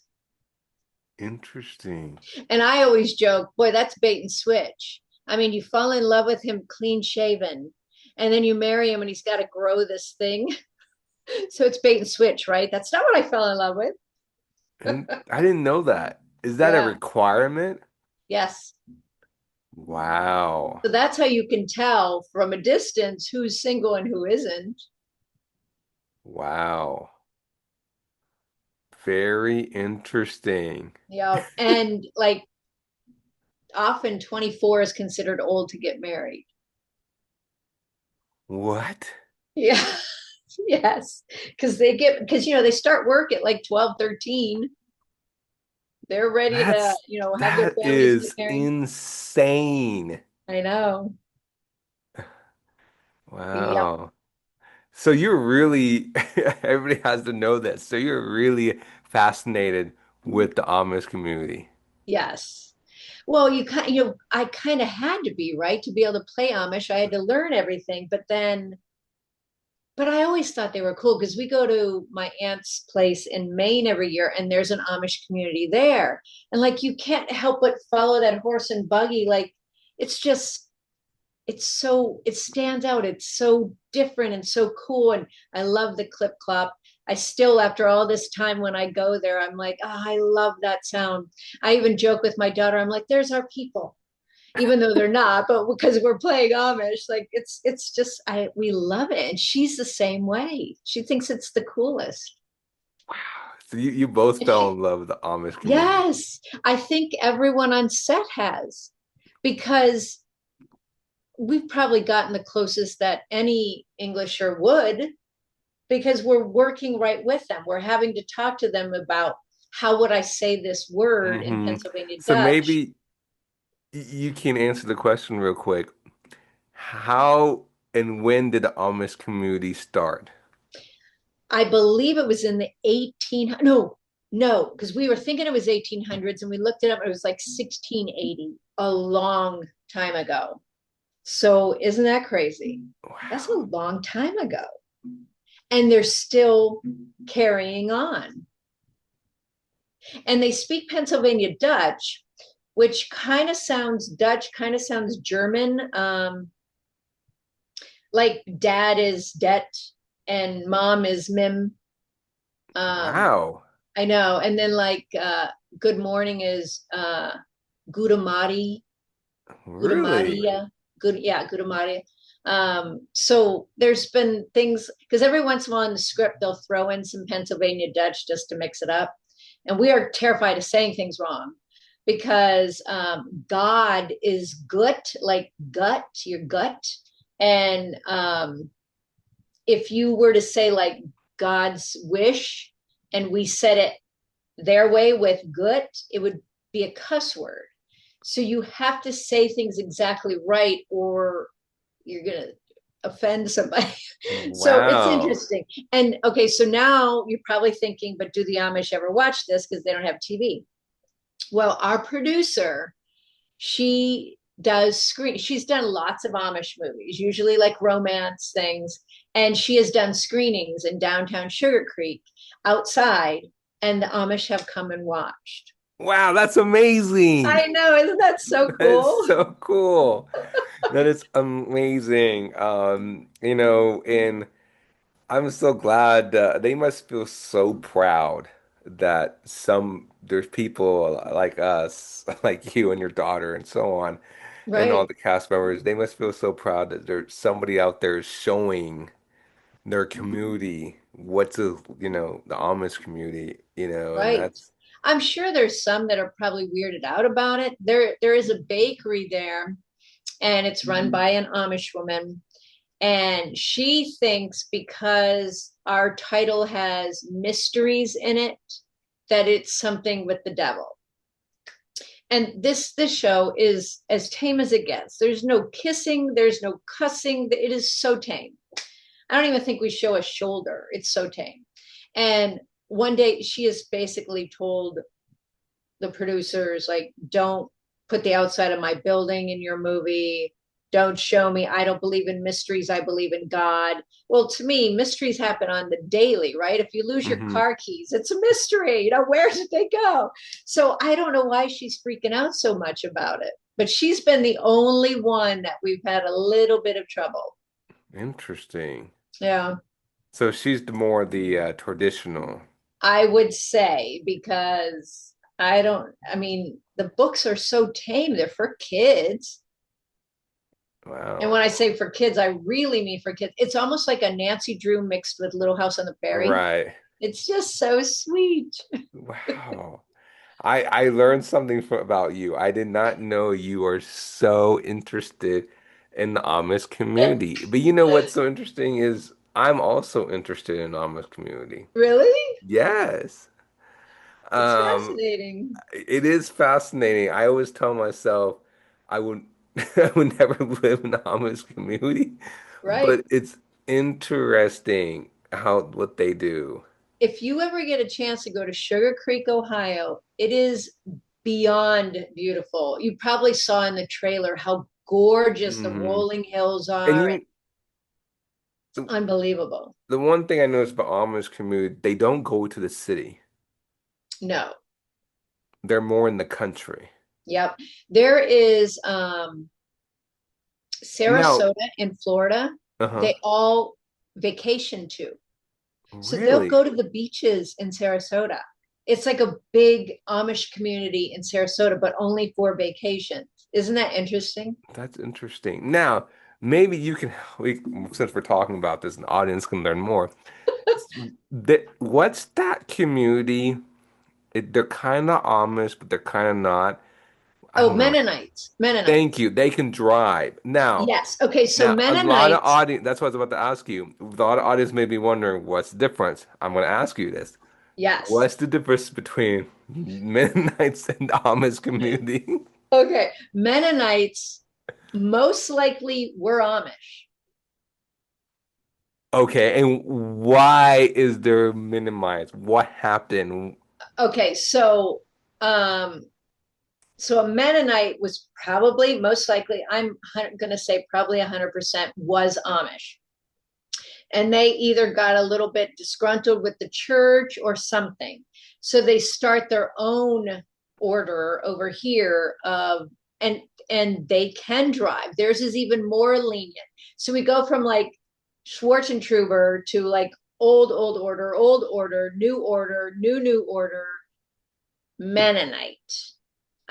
Interesting.
And I always joke, boy, that's bait and switch. I mean, you fall in love with him clean shaven, and then you marry him and he's got to grow this thing. So it's bait and switch, right? That's not what I fell in love with.
And I didn't know that. Is that a
Yeah.
requirement?
Yes.
Wow.
So that's how you can tell from a distance who's single and who isn't.
Wow. Very interesting.
Yeah. And like often 24 is considered old to get married.
What?
Yeah. Yes. Because they start work at like 12, 13. They're ready to,
That's
have their
that
families get
is
married.
insane.
I know. Yep.
Wow. So you're really, everybody has to know this. So you're really fascinated with the Amish community.
Yes. Well, I kind of had to be, right, to be able to play Amish. I had to learn everything, but I always thought they were cool because we go to my aunt's place in Maine every year and there's an Amish community there. And like you can't help but follow that horse and buggy. Like it's just it stands out. It's so different and so cool. And I love the clip clop. I still, after all this time, when I go there, I'm like, oh, I love that sound. I even joke with my daughter, I'm like, there's our people, even though they're not, but because we're playing Amish, like it's just I we love it. And she's the same way. She thinks it's the coolest.
Wow. So you both
And
fell in love with the Amish community.
yes, I think everyone on set has, because we've probably gotten the closest that any Englisher would, because we're working right with them. We're having to talk to them about how would I say this word in
Hmm.
Pennsylvania
So
Dutch.
maybe you can answer the question real quick. How and when did the Amish community start?
I believe it was in the 18, no, because we were thinking it was 1800s and we looked it up. It was like 1680, a long time ago. So isn't that crazy? That's a
Wow.
long time ago. And they're still carrying on. And they speak Pennsylvania Dutch, which kind of sounds Dutch, kind of sounds German. Like dad is det and mom is mim. Um,
Wow.
I know. And then like good morning is Gudamati,
Really?
Gudamatia, Gudamatia. So there's been things because every once in a while in the script they'll throw in some Pennsylvania Dutch just to mix it up. And we are terrified of saying things wrong because God is gut, like gut, your gut. And if you were to say like God's wish and we said it their way with gut, it would be a cuss word. So you have to say things exactly right or you're going to offend somebody. So it's
Wow.
interesting. And okay, so now you're probably thinking, but do the Amish ever watch this because they don't have TV? Well, our producer, she does screen. She's done lots of Amish movies, usually like romance things, and she has done screenings in downtown Sugarcreek outside, and the Amish have come and watched.
Wow, that's amazing.
I know, isn't that so
That is
cool?
so cool. That is amazing. And I'm so glad they must feel so proud that there's people like us, like you and your daughter and so on, and all
Right,
the cast members. They must feel so proud that there's somebody out there showing their community the Amish community, and
right.
that's
I'm sure there's some that are probably weirded out about it. There is a bakery there, and it's run by an Amish woman, And she thinks because our title has mysteries in it, that it's something with the devil. And this show is as tame as it gets. There's no kissing, there's no cussing. It is so tame. I don't even think we show a shoulder. It's so tame. And one day she has basically told the producers, like, don't put the outside of my building in your movie. Don't show me. I don't believe in mysteries. I believe in God. Well, to me, mysteries happen on the daily, right? If you lose your
Hmm.
car keys, it's a mystery. Where did they go? So I don't know why she's freaking out so much about it. But she's been the only one that we've had a little bit of trouble.
Interesting.
Yeah,
So she's the more the traditional.
I would say, because I mean, the books are so tame. They're for kids. And
Wow.
when I say for kids, I really mean for kids. It's almost like a Nancy Drew mixed with Little House on the Prairie.
Right.
It's just so sweet.
Wow. I learned something about you. I did not know you are so interested in the Amish community. But you know what's so interesting is I'm also interested in the Amish community.
Really?
Yes.
It's
Um,
fascinating.
it is fascinating. I always tell myself I would I would never live in the Amish community,
Right.
but it's interesting how what they do.
If you ever get a chance to go to Sugarcreek, Ohio, it is beyond beautiful. You probably saw in the trailer how gorgeous the
Hmm.
rolling hills
And
are.
you,
It's unbelievable.
the one thing I noticed about Amish community, they don't go to the city.
No.
They're more in the country.
Yep. There is
Now,
Sarasota in Florida.
uh-huh.
They all vacation to. So they'll
Really?
go to the beaches in Sarasota. It's like a big Amish community in Sarasota, but only for vacations. Isn't that interesting?
That's interesting. Now, maybe you can, since we're talking about this, an audience can learn more. What's that community? They're kind of Amish, but they're kind of not. I
Oh,
don't know.
Mennonites.
Thank
Mennonites.
you. They can drive.
Yes. Okay. So
Now, a lot of
Mennonites.
audience, that's what I was about to ask you. A lot of audience may be wondering what's the difference. I'm going to ask you this.
Yes.
What's the difference between Mennonites and the Amish community?
Okay. Mennonites most likely were Amish.
Okay, and why is there minimized? What happened?
Okay. Um, so a Mennonite was probably most likely, I'm going to say probably 100% was Amish. And they either got a little bit disgruntled with the church or something. So they start their own order over here of and and they can drive. Theirs is even more lenient. So we go from like Schwarzentrooper to like old order, new order, Mennonite.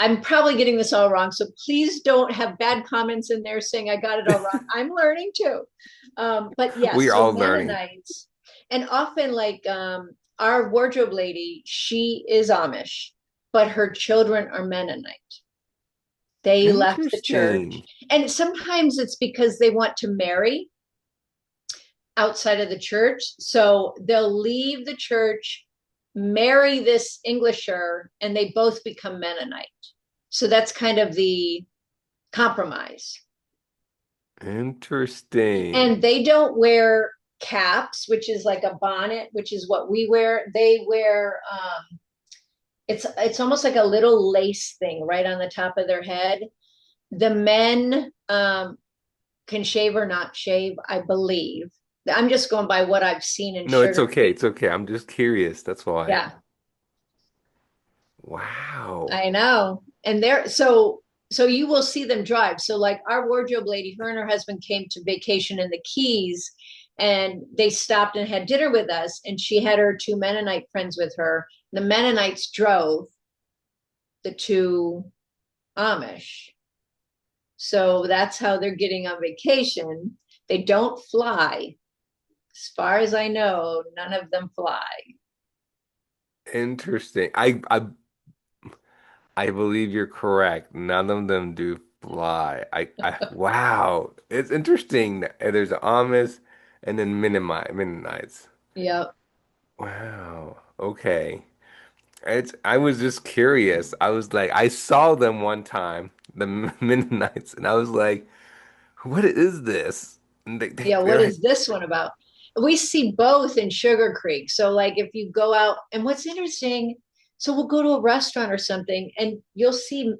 I'm probably getting this all wrong, so please don't have bad comments in there saying I got it all wrong. I'm learning too. But
We
yes,
are
so
all learning.
Mennonites, and often like our wardrobe lady, she is Amish, but her children are Mennonite. They left the church,
Interesting.
and sometimes it's because they want to marry outside of the church, so they'll leave the church, marry this Englisher, and they both become Mennonite. So that's kind of the compromise.
Interesting.
And they don't wear caps, which is like a bonnet, which is what we wear. They wear it's almost like a little lace thing right on the top of their head. The men can shave or not shave, I believe. I'm just going by what I've seen in
No, it's
Sugar
okay.
Creek.
It's okay. I'm just curious. That's why.
Yeah,
Wow.
I know. And they're so you will see them drive. So like our wardrobe lady, her and her husband came to vacation in the Keys and they stopped and had dinner with us and she had her two Mennonite friends with her. The Mennonites drove the two Amish. So that's how they're getting on vacation. They don't fly. As far as I know, none of them fly.
Interesting. I believe you're correct. None of them do fly. Wow. It's interesting. There's the Amish and then Mennonites.
Yep.
Wow. Okay. I was just curious. I was like, I saw them one time, the Mennonites, and I was like, what is this? And
Yeah, what
they're
is this one about? We see both in Sugarcreek. So, like, if you go out, and what's interesting, so we'll go to a restaurant or something, and you'll see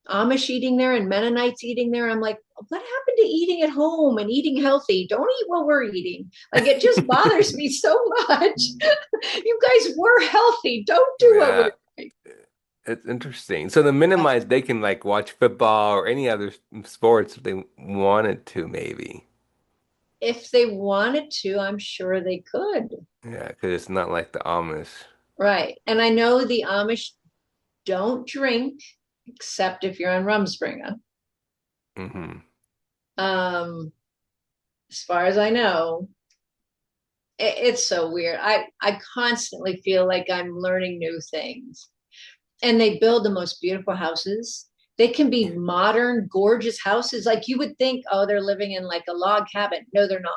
Amish eating there and Mennonites eating there. I'm like, what happened to eating at home and eating healthy? Don't eat what we're eating. Like, it just bothers me so much. You guys were healthy. Don't do what we're
yeah,
doing.
it's interesting. So the Mennonites, they can like watch football or any other sports if they wanted to, maybe.
If they wanted to, I'm sure they could.
Yeah, because it's not like the Amish.
Right. And I know the Amish don't drink except if you're on Rumspringa.
Hmm.
Um, as far as I know, it's so weird. I constantly feel like I'm learning new things. And they build the most beautiful houses. They can be modern, gorgeous houses. Like you would think, oh, they're living in like a log cabin. No, they're not.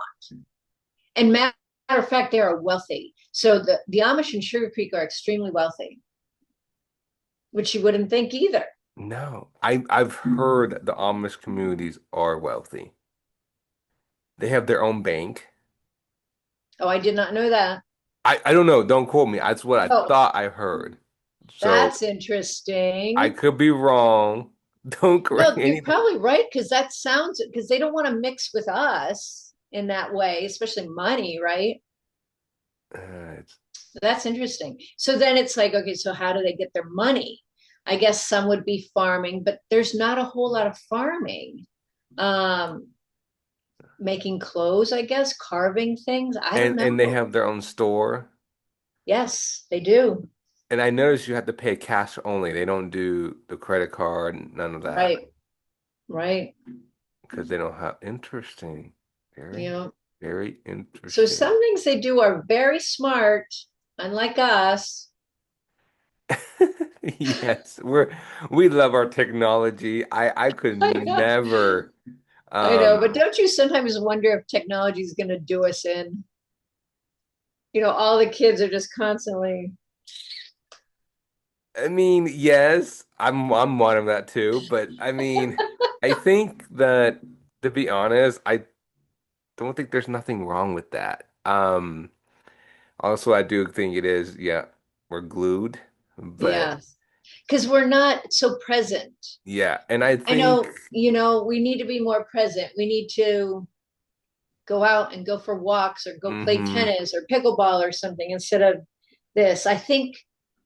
And matter of fact, they are wealthy. So the Amish in Sugar Creek are extremely wealthy, which you wouldn't think either.
No, I've heard the Amish communities are wealthy. They have their own bank.
Oh, I did not know that.
I don't know, don't quote me. That's what I
Oh,
thought I heard. So
that's
I
interesting.
could be wrong. Don't correct
No, you're
anything.
probably right because that sounds because they don't want to mix with us in that way, especially money, right?
It's,
That's interesting. So then it's like, okay, so how do they get their money? I guess some would be farming, but there's not a whole lot of farming. Um, Making clothes, I guess, carving things. I don't
and they
know.
have their own store.
Yes, they do.
And I noticed you have to pay cash only. They don't do the credit card, none of that.
Right, right.
Because they don't have interesting.
You
Very,
know,
very
so
interesting.
some things they do are very smart, unlike us.
Yes, we love our technology. I could
I know,
never
I know,
um
but don't you sometimes wonder if technology is going to do us in? All the kids are just constantly,
I mean, yes, I'm one of that too, but I mean, I think that to be honest, I don't think there's nothing wrong with that. Also I do think it is, yeah, we're glued, but
yeah, because we're not so present.
yeah, and I
I
think
know, we need to be more present. We need to go out and go for walks or go play
hmm
tennis or pickleball or something instead of this. I think,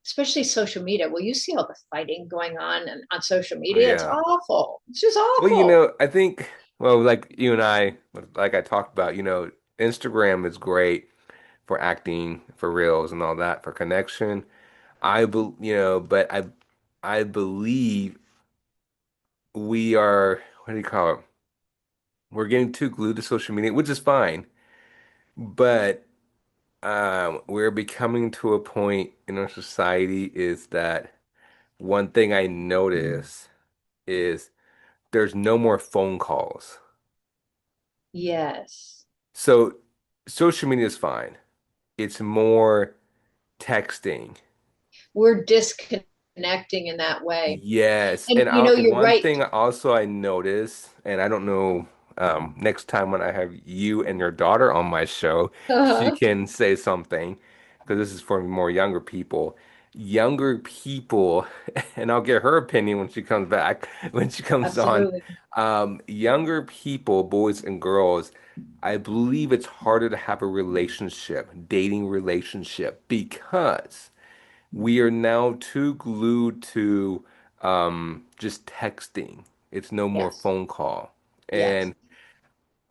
especially social media, well, you see all the fighting going on and on social media. It's
yeah.
awful. It's just
Well,
awful.
I think, well, like you and I, like I talked about, Instagram is great for acting, for reels and all that, for connection. But I believe we are, what do you call it? We're getting too glued to social media, which is fine, but we're becoming to a point in our society is that one thing I notice is there's no more phone calls.
Yes.
So social media is fine. It's more texting.
We're disconnecting in that way.
Yes,
And
and
you're
one
right.
thing also I noticed, and I don't know, next time when I have you and your daughter on my show, she
Uh-huh.
can say something because this is for more younger people. Younger people, and I'll get her opinion when she comes back, when she comes on.
Absolutely.
Younger people, boys and girls, I believe it's harder to have a relationship, dating relationship, because we are now too glued to just texting. It's no more
Yes.
phone call.
Yes.
And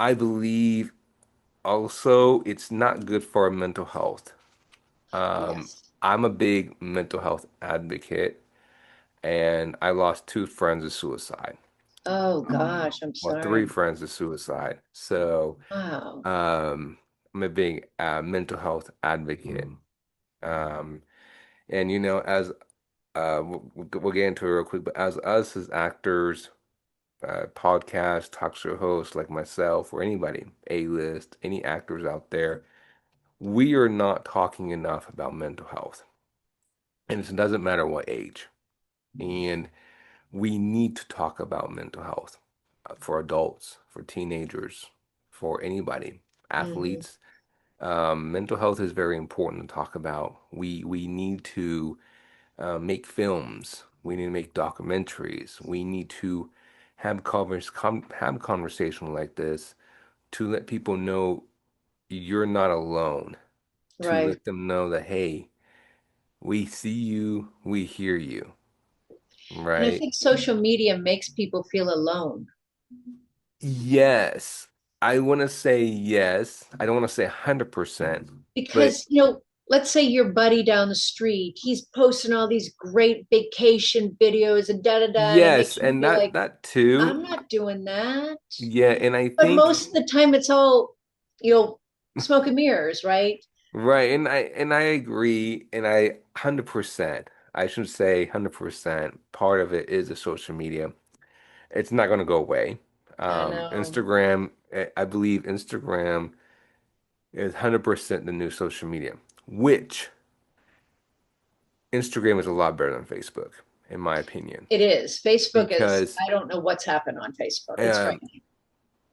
I believe also it's not good for our mental health.
Yes.
I'm a big mental health advocate, and I lost two friends to suicide.
Oh gosh, I'm
Well, three
sorry.
friends to suicide. So
Wow.
I'm a big mental health advocate. Um, and as we'll get into it real quick, but as us as actors, podcast, talk show hosts like myself or anybody, A-list, any actors out there, we are not talking enough about mental health. And it doesn't matter what age. And we need to talk about mental health for adults, for teenagers, for anybody,
Mhm.
athletes. Mental health is very important to talk about. We need to make films. We need to make documentaries. We need to have conversation like this to let people know you're not alone. To
Right.
let them know that hey, we see you, we hear you,
And I
right?
think social media makes people feel alone
Yes, I want to say yes. I don't want to say 100%, but
because, let's say your buddy down the street, he's posting all these great vacation videos and da da da, and it
yes,
makes you
and
feel
that
like,
that too.
I'm not doing that.
Yeah, and I
But
think
most of the time, it's all, you know, smoke and mirrors, right?
right, and I agree, and I 100%. I should say 100%. Part of it is the social media. It's not going to go away.
I know.
Instagram, I believe Instagram is 100% the new social media, which Instagram is a lot better than Facebook, in my opinion,
It is. Facebook is,
because
I don't know what's happened on Facebook. It's
um,
frightening.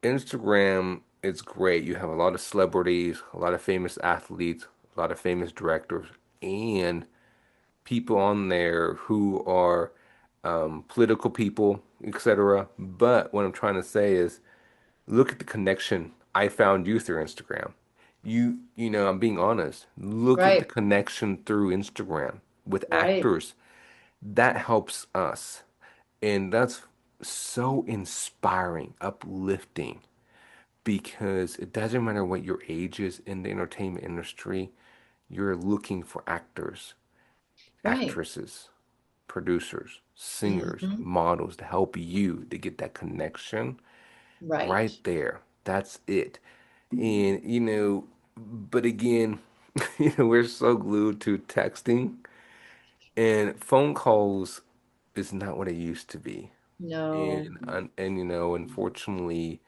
Instagram is great. You have a lot of celebrities, a lot of famous athletes, a lot of famous directors, and people on there who are political people, etc. But what I'm trying to say is, look at the connection I found you through Instagram. I'm being honest. Look at the
Right,
connection through Instagram with
right,
actors. That helps us. And that's so inspiring, uplifting, because it doesn't matter what your age is in the entertainment industry, you're looking for actors,
right,
actresses, producers, singers,
hmm,
models to help you to get that connection
right,
right there. That's it. And, but again, we're so glued to texting, and phone calls is not what it used to be.
no,
And unfortunately,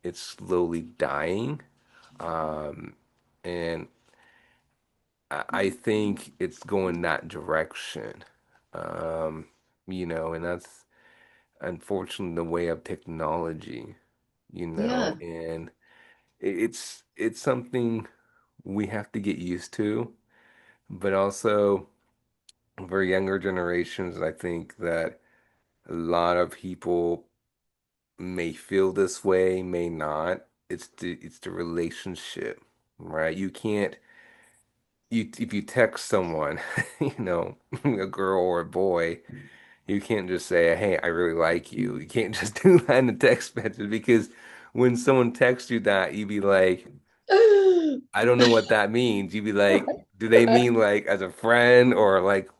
it's slowly dying. Um, and I think it's going that direction. Um, and that's unfortunately the way of technology,
yeah,
and it's something we have to get used to, but also for younger generations, I think that a lot of people may feel this way, may not. It's the relationship, right? You can't you if you text someone, a girl or a boy, you can't just say, "Hey, I really like you." You can't just do that in a text message because when someone texts you that, you'd be like, "I don't know what that means." You'd be like, "Do they
right,
mean like as a friend or like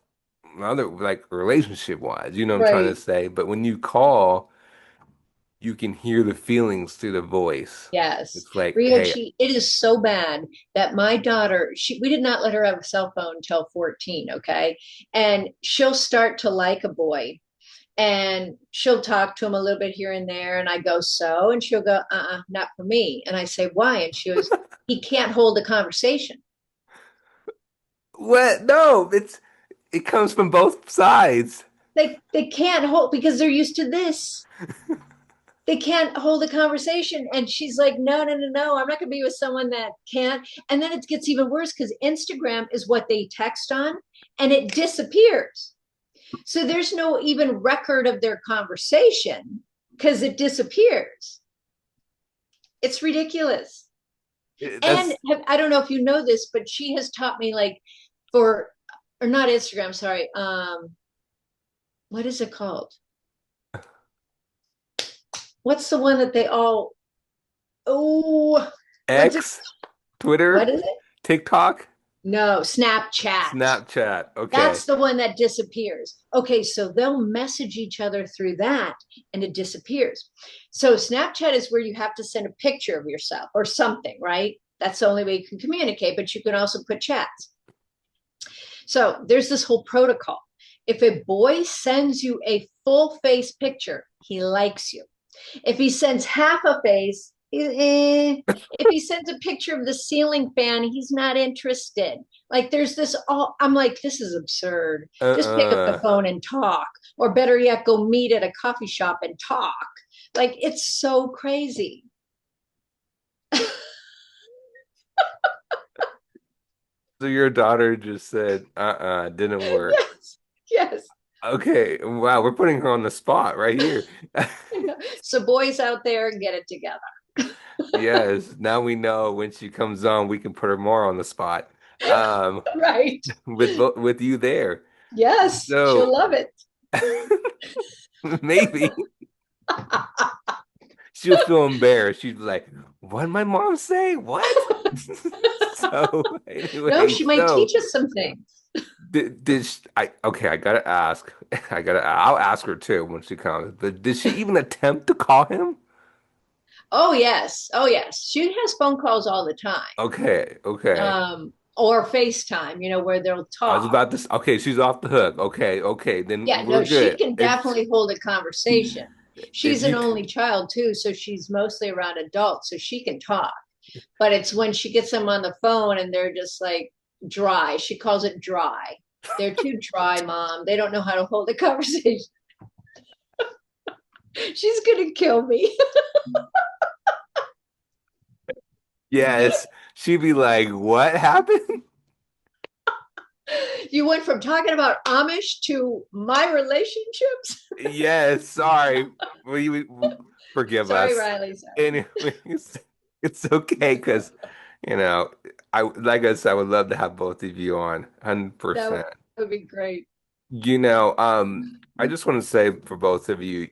other like relationship wise?" You know what I'm trying to
right.
say? But when you call, you can hear the feelings through the voice.
Yes.
It's like, "Hey,
Ryochi, it is so bad that my daughter, we did not let her have a cell phone until 14, okay? And she'll start to like a boy and she'll talk to him a little bit here and there. And I go, so? And she'll go, not for me. And I say, why? And she goes, he can't hold a conversation.
what? No, it comes from both sides."
They can't hold because they're used to this. They can't hold a conversation. And she's like, no, no, no, no, I'm not going to be with someone that can't. And then it gets even worse because Instagram is what they text on and it disappears. So there's no even record of their conversation because it disappears. It's ridiculous. And
That's
I don't know if you know this, but she has taught me like for, or not Instagram, sorry. What is it called? What's the one that they all, oh, what's it?
X,
What
Twitter,
is it?
TikTok,
No, Snapchat.
Snapchat. Okay.
That's the one that disappears. Okay, so they'll message each other through that and it disappears. So Snapchat is where you have to send a picture of yourself or something, right? That's the only way you can communicate, but you can also put chats. So there's this whole protocol. If a boy sends you a full face picture, he likes you. If he sends half a face, if he sends a picture of the ceiling fan, he's not interested. Like there's this all I'm like, this is absurd. Just pick up the
Uh-uh.
phone and talk. Or better yet, go meet at a coffee shop and talk. Like it's so crazy.
So your daughter just said, didn't work.
Yes. Yes.
Okay, wow, we're putting her on the spot right here.
So boys out there, get it together.
Yes, now we know when she comes on, we can put her more on the spot. Um,
Right.
with you there.
Yes, she'll
So
love it.
maybe she'll feel embarrassed. She's like, "What did my mom say? What?" So
No,
anyway,
she might teach us some things.
okay, I gotta ask. I'll ask her too when she comes. But did she even attempt to call him?
Oh yes. Oh yes. She has phone calls all the time.
Okay, okay.
Or FaceTime, where they'll
I was
talk.
about to. Okay, she's off the hook. Okay, okay,
Yeah,
then we're
no, she
good.
can
If
definitely hold a conversation.
if
She's an
you,
only child too, so she's mostly around adults, so she can talk. But it's when she gets them on the phone and they're just like dry. She calls it dry. They're too dry, mom. They don't know how to hold a conversation. She's gonna kill me.
yes, she'd be like, "What happened?"
You went from talking about Amish to my relationships.
Yes, sorry. Will you forgive
Sorry,
us?
Riley. Sorry.
Anyways, it's okay because, you know, I like I said, I would love to have both of you on
That
100%.
would be great.
I just want to say for both of you,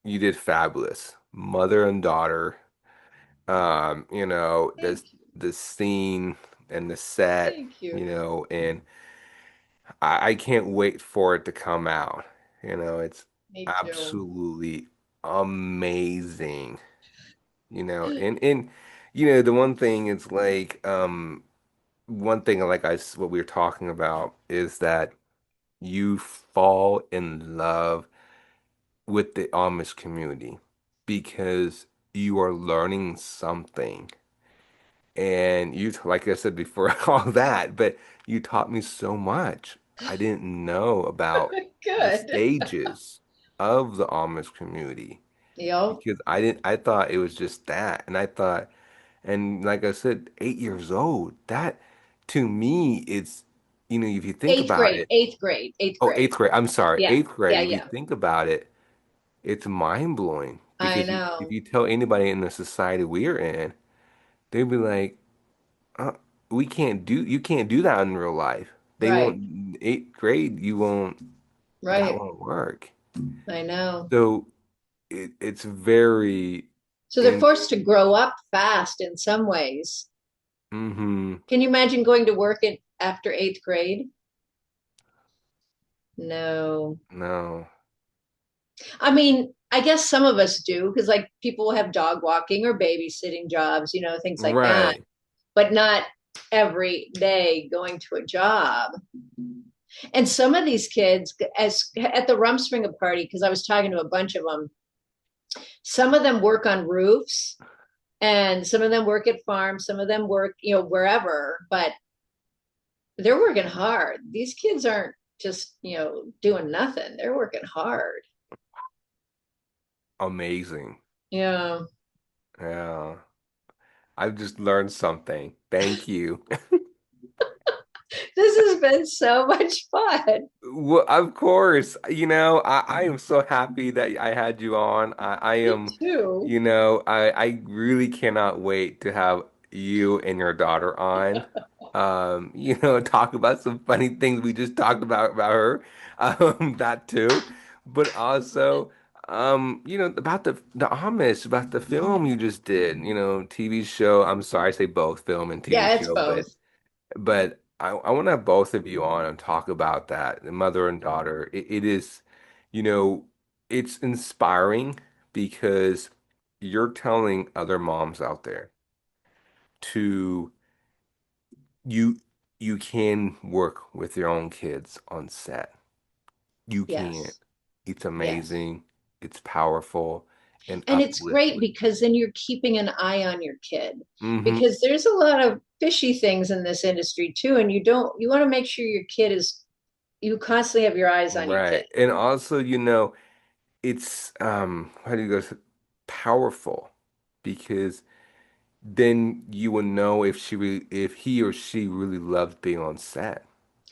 you did fabulous. Mother and daughter.
Thank
This
you.
the scene and the set,
Thank you.
and I can't wait for it to come out. It's
Me too.
absolutely amazing. And the one thing is like one thing like what we were talking about is that you fall in love with the Amish community because you are learning something. And like I said before, all that, but you taught me so much. I didn't know about the
Good.
stages of the Amish community
Yep.
because I thought it was just that. And like I said, 8 years old, that to me, if you think
Eighth
about
grade.
it,
Eighth grade. Eighth
oh,
grade.
eighth grade, I'm sorry,
Yeah.
eighth grade,
Yeah.
if you
Yeah.
think about it, it's mind blowing
I
because if
know.
you tell anybody in the society we're in, they'd be like, uh, you can't do that in real life. They
Right.
won't, eighth grade, that
Right.
won't work.
I know.
So it's very,
So they're
in,
forced to grow up fast in some ways.
hmm
Can you imagine going to work after eighth grade? No.
no,
I mean, I guess some of us do because like people have dog walking or babysitting jobs, things like that,
right.
but not every day going to a job. And some of these kids, as at the Rumspringa party, because I was talking to a bunch of them, some of them work on roofs and some of them work at farms, some of them work, wherever, but they're working hard. These kids aren't just, doing nothing. They're working hard.
Amazing.
Yeah.
Yeah. I've just learned something. Thank you.
This has been so much fun.
Well, of course, I am so happy that I had you on. I
Me
am,
too.
I really cannot wait to have you and your daughter on. Talk about some funny things we just talked about her. That too. But also, about the Amish, about the film you just did, TV show. I'm sorry, I say both film and TV
Yeah, it's
show, but
both.
I want to have both of you on and talk about that, the mother and daughter. It is, you know, it's inspiring because you're telling other moms out there to you you can work with your own kids on set. You can't.
Yes.
It's
Yes.
amazing. It's powerful and
And it's great
uplifting.
because then you're keeping an eye on your kid
Hmm.
because there's a lot of fishy things in this industry too. And you want to make sure your kid is, you constantly have your eyes on your kid.
Right. And also, it's how do you go? Powerful because then you will know if he or she really loves being on set.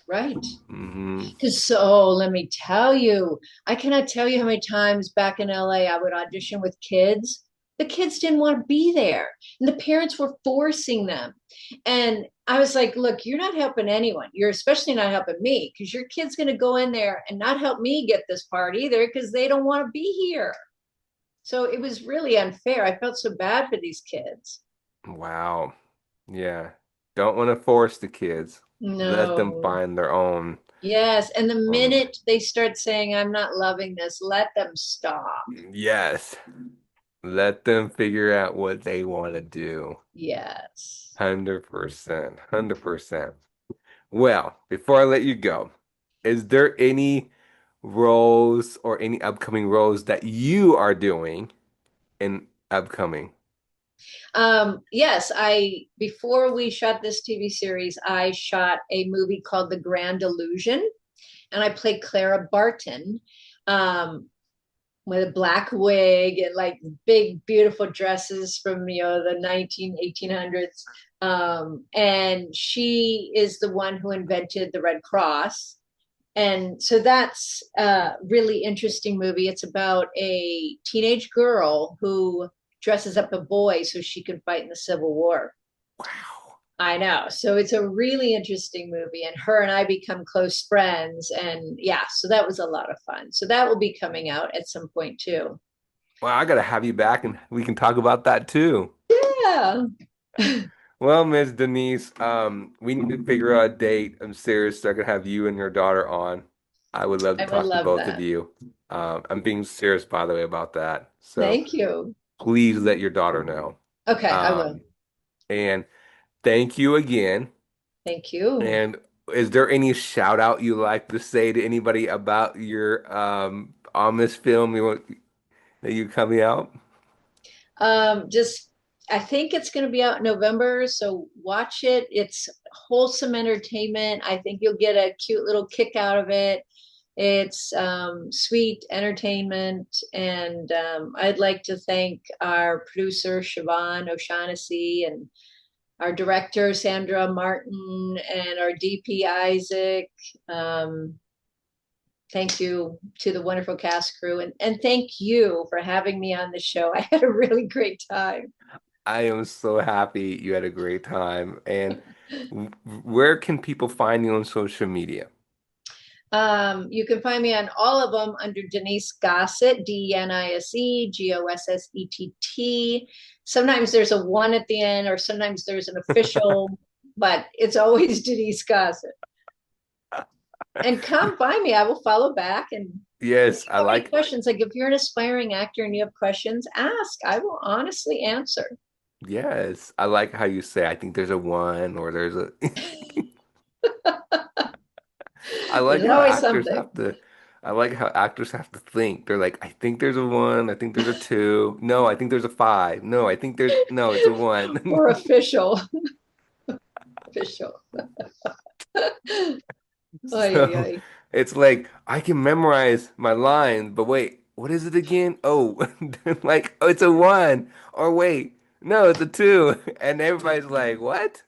Right.
Hmm.
Because so let me tell you, I cannot tell you how many times back in LA I would audition with kids. The kids didn't want to be there, and the parents were forcing them. And I was like, look, you're not helping anyone. You're especially not helping me because your kid's going to go in there and not help me get this part either because they don't want to be here. So it was really unfair. I felt so bad for these kids.
Wow. Yeah. Don't want to force the kids. Let them
No.
find their own.
Yes. And the
Um,
minute they start saying, I'm not loving this, let them stop.
yes. Let them figure out what they want to do.
Yes.
100%. 100%. Well, before I let you go, is there any roles or any upcoming roles that you are doing in upcoming?
Yes, before we shot this TV series, I shot a movie called The Grand Illusion, and I played Clara Barton, um, with a black wig and like big, beautiful dresses from the 1800s. And she is the one who invented the Red Cross. And so that's a really interesting movie. It's about a teenage girl who dresses up a boy so she can fight in the Civil War.
Wow.
I know. So it's a really interesting movie, and her and I become close friends. And yeah, so that was a lot of fun. So that will be coming out at some point too.
Well, I gotta have you back and we can talk about that too.
Yeah.
Well, Miss Denise, we need to figure out a date. I'm serious, so I can have you and your daughter on. I would love to
I would
talk to
love
both of
that.
you. I'm being serious, by the way, about that. So
Thank you.
please let your daughter know.
Okay, I will.
Um, and thank you again.
Thank you.
And is there any shout out you like to say to anybody about your Amish film that you coming out?
Just I think it's going to be out in November, so watch it. It's wholesome entertainment. I think you'll get a cute little kick out of it. It's sweet entertainment, and I'd like to thank our producer Siobhan O'Shaughnessy and our director Sandra Martin and our DP Isaac. Um, Thank you to the wonderful cast crew, and thank you for having me on the show. I had a really great time.
I am so happy you had a great time. And where can people find you on social media?
You can find me on all of them under Denise Gossett, Denise Gossett. Sometimes there's a one at the end, or sometimes there's an official, but it's always Denise Gossett. And come find me. I will follow back. And if
Yes,
you
I
have any
like,
questions, like if you're an aspiring actor and you have questions, ask. I will honestly answer.
yes, I like how you say, I think there's a one or there's a, I like
There's
how
always
actors
something.
have to, I like how actors have to think. They're like, I think there's a one, I think there's a two. No, I think there's a five. No, I think there's, no, it's a one.
Or official. Official. Ay, ay,
So
ay.
it's like I can memorize my lines, but wait, what is it again? Oh, like oh, it's a one. Or wait, no, it's a two. And everybody's like, what?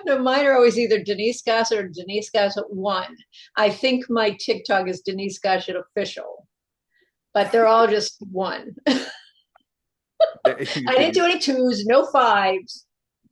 No, mine are always either Denise Gossett or Denise Gossett one. I think my TikTok is Denise Gossett official, but they're all just one.
You
I didn't
said
do any twos, no fives.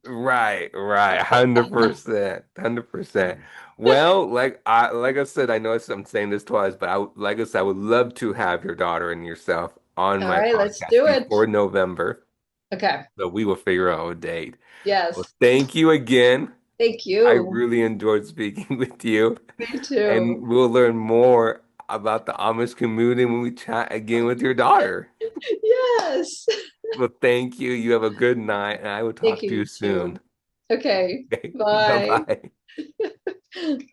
right, right, 100%, 100%. Well, like I said, I know I'm saying this twice, but like I said, I would love to have your daughter and yourself on
All
my
right, let's
podcast
do it.
before November,
Okay.
so we will figure out a date. Well,
Yes.
thank you again.
Thank
I
you.
really enjoyed speaking with you,
Me
and
too.
we'll learn more about the Amish community when we chat again with your daughter.
Yes.
Well, thank you. You have a good night, and I will
Thank
talk to you
you
soon.
too. Okay.
Okay,
Bye.
bye-bye.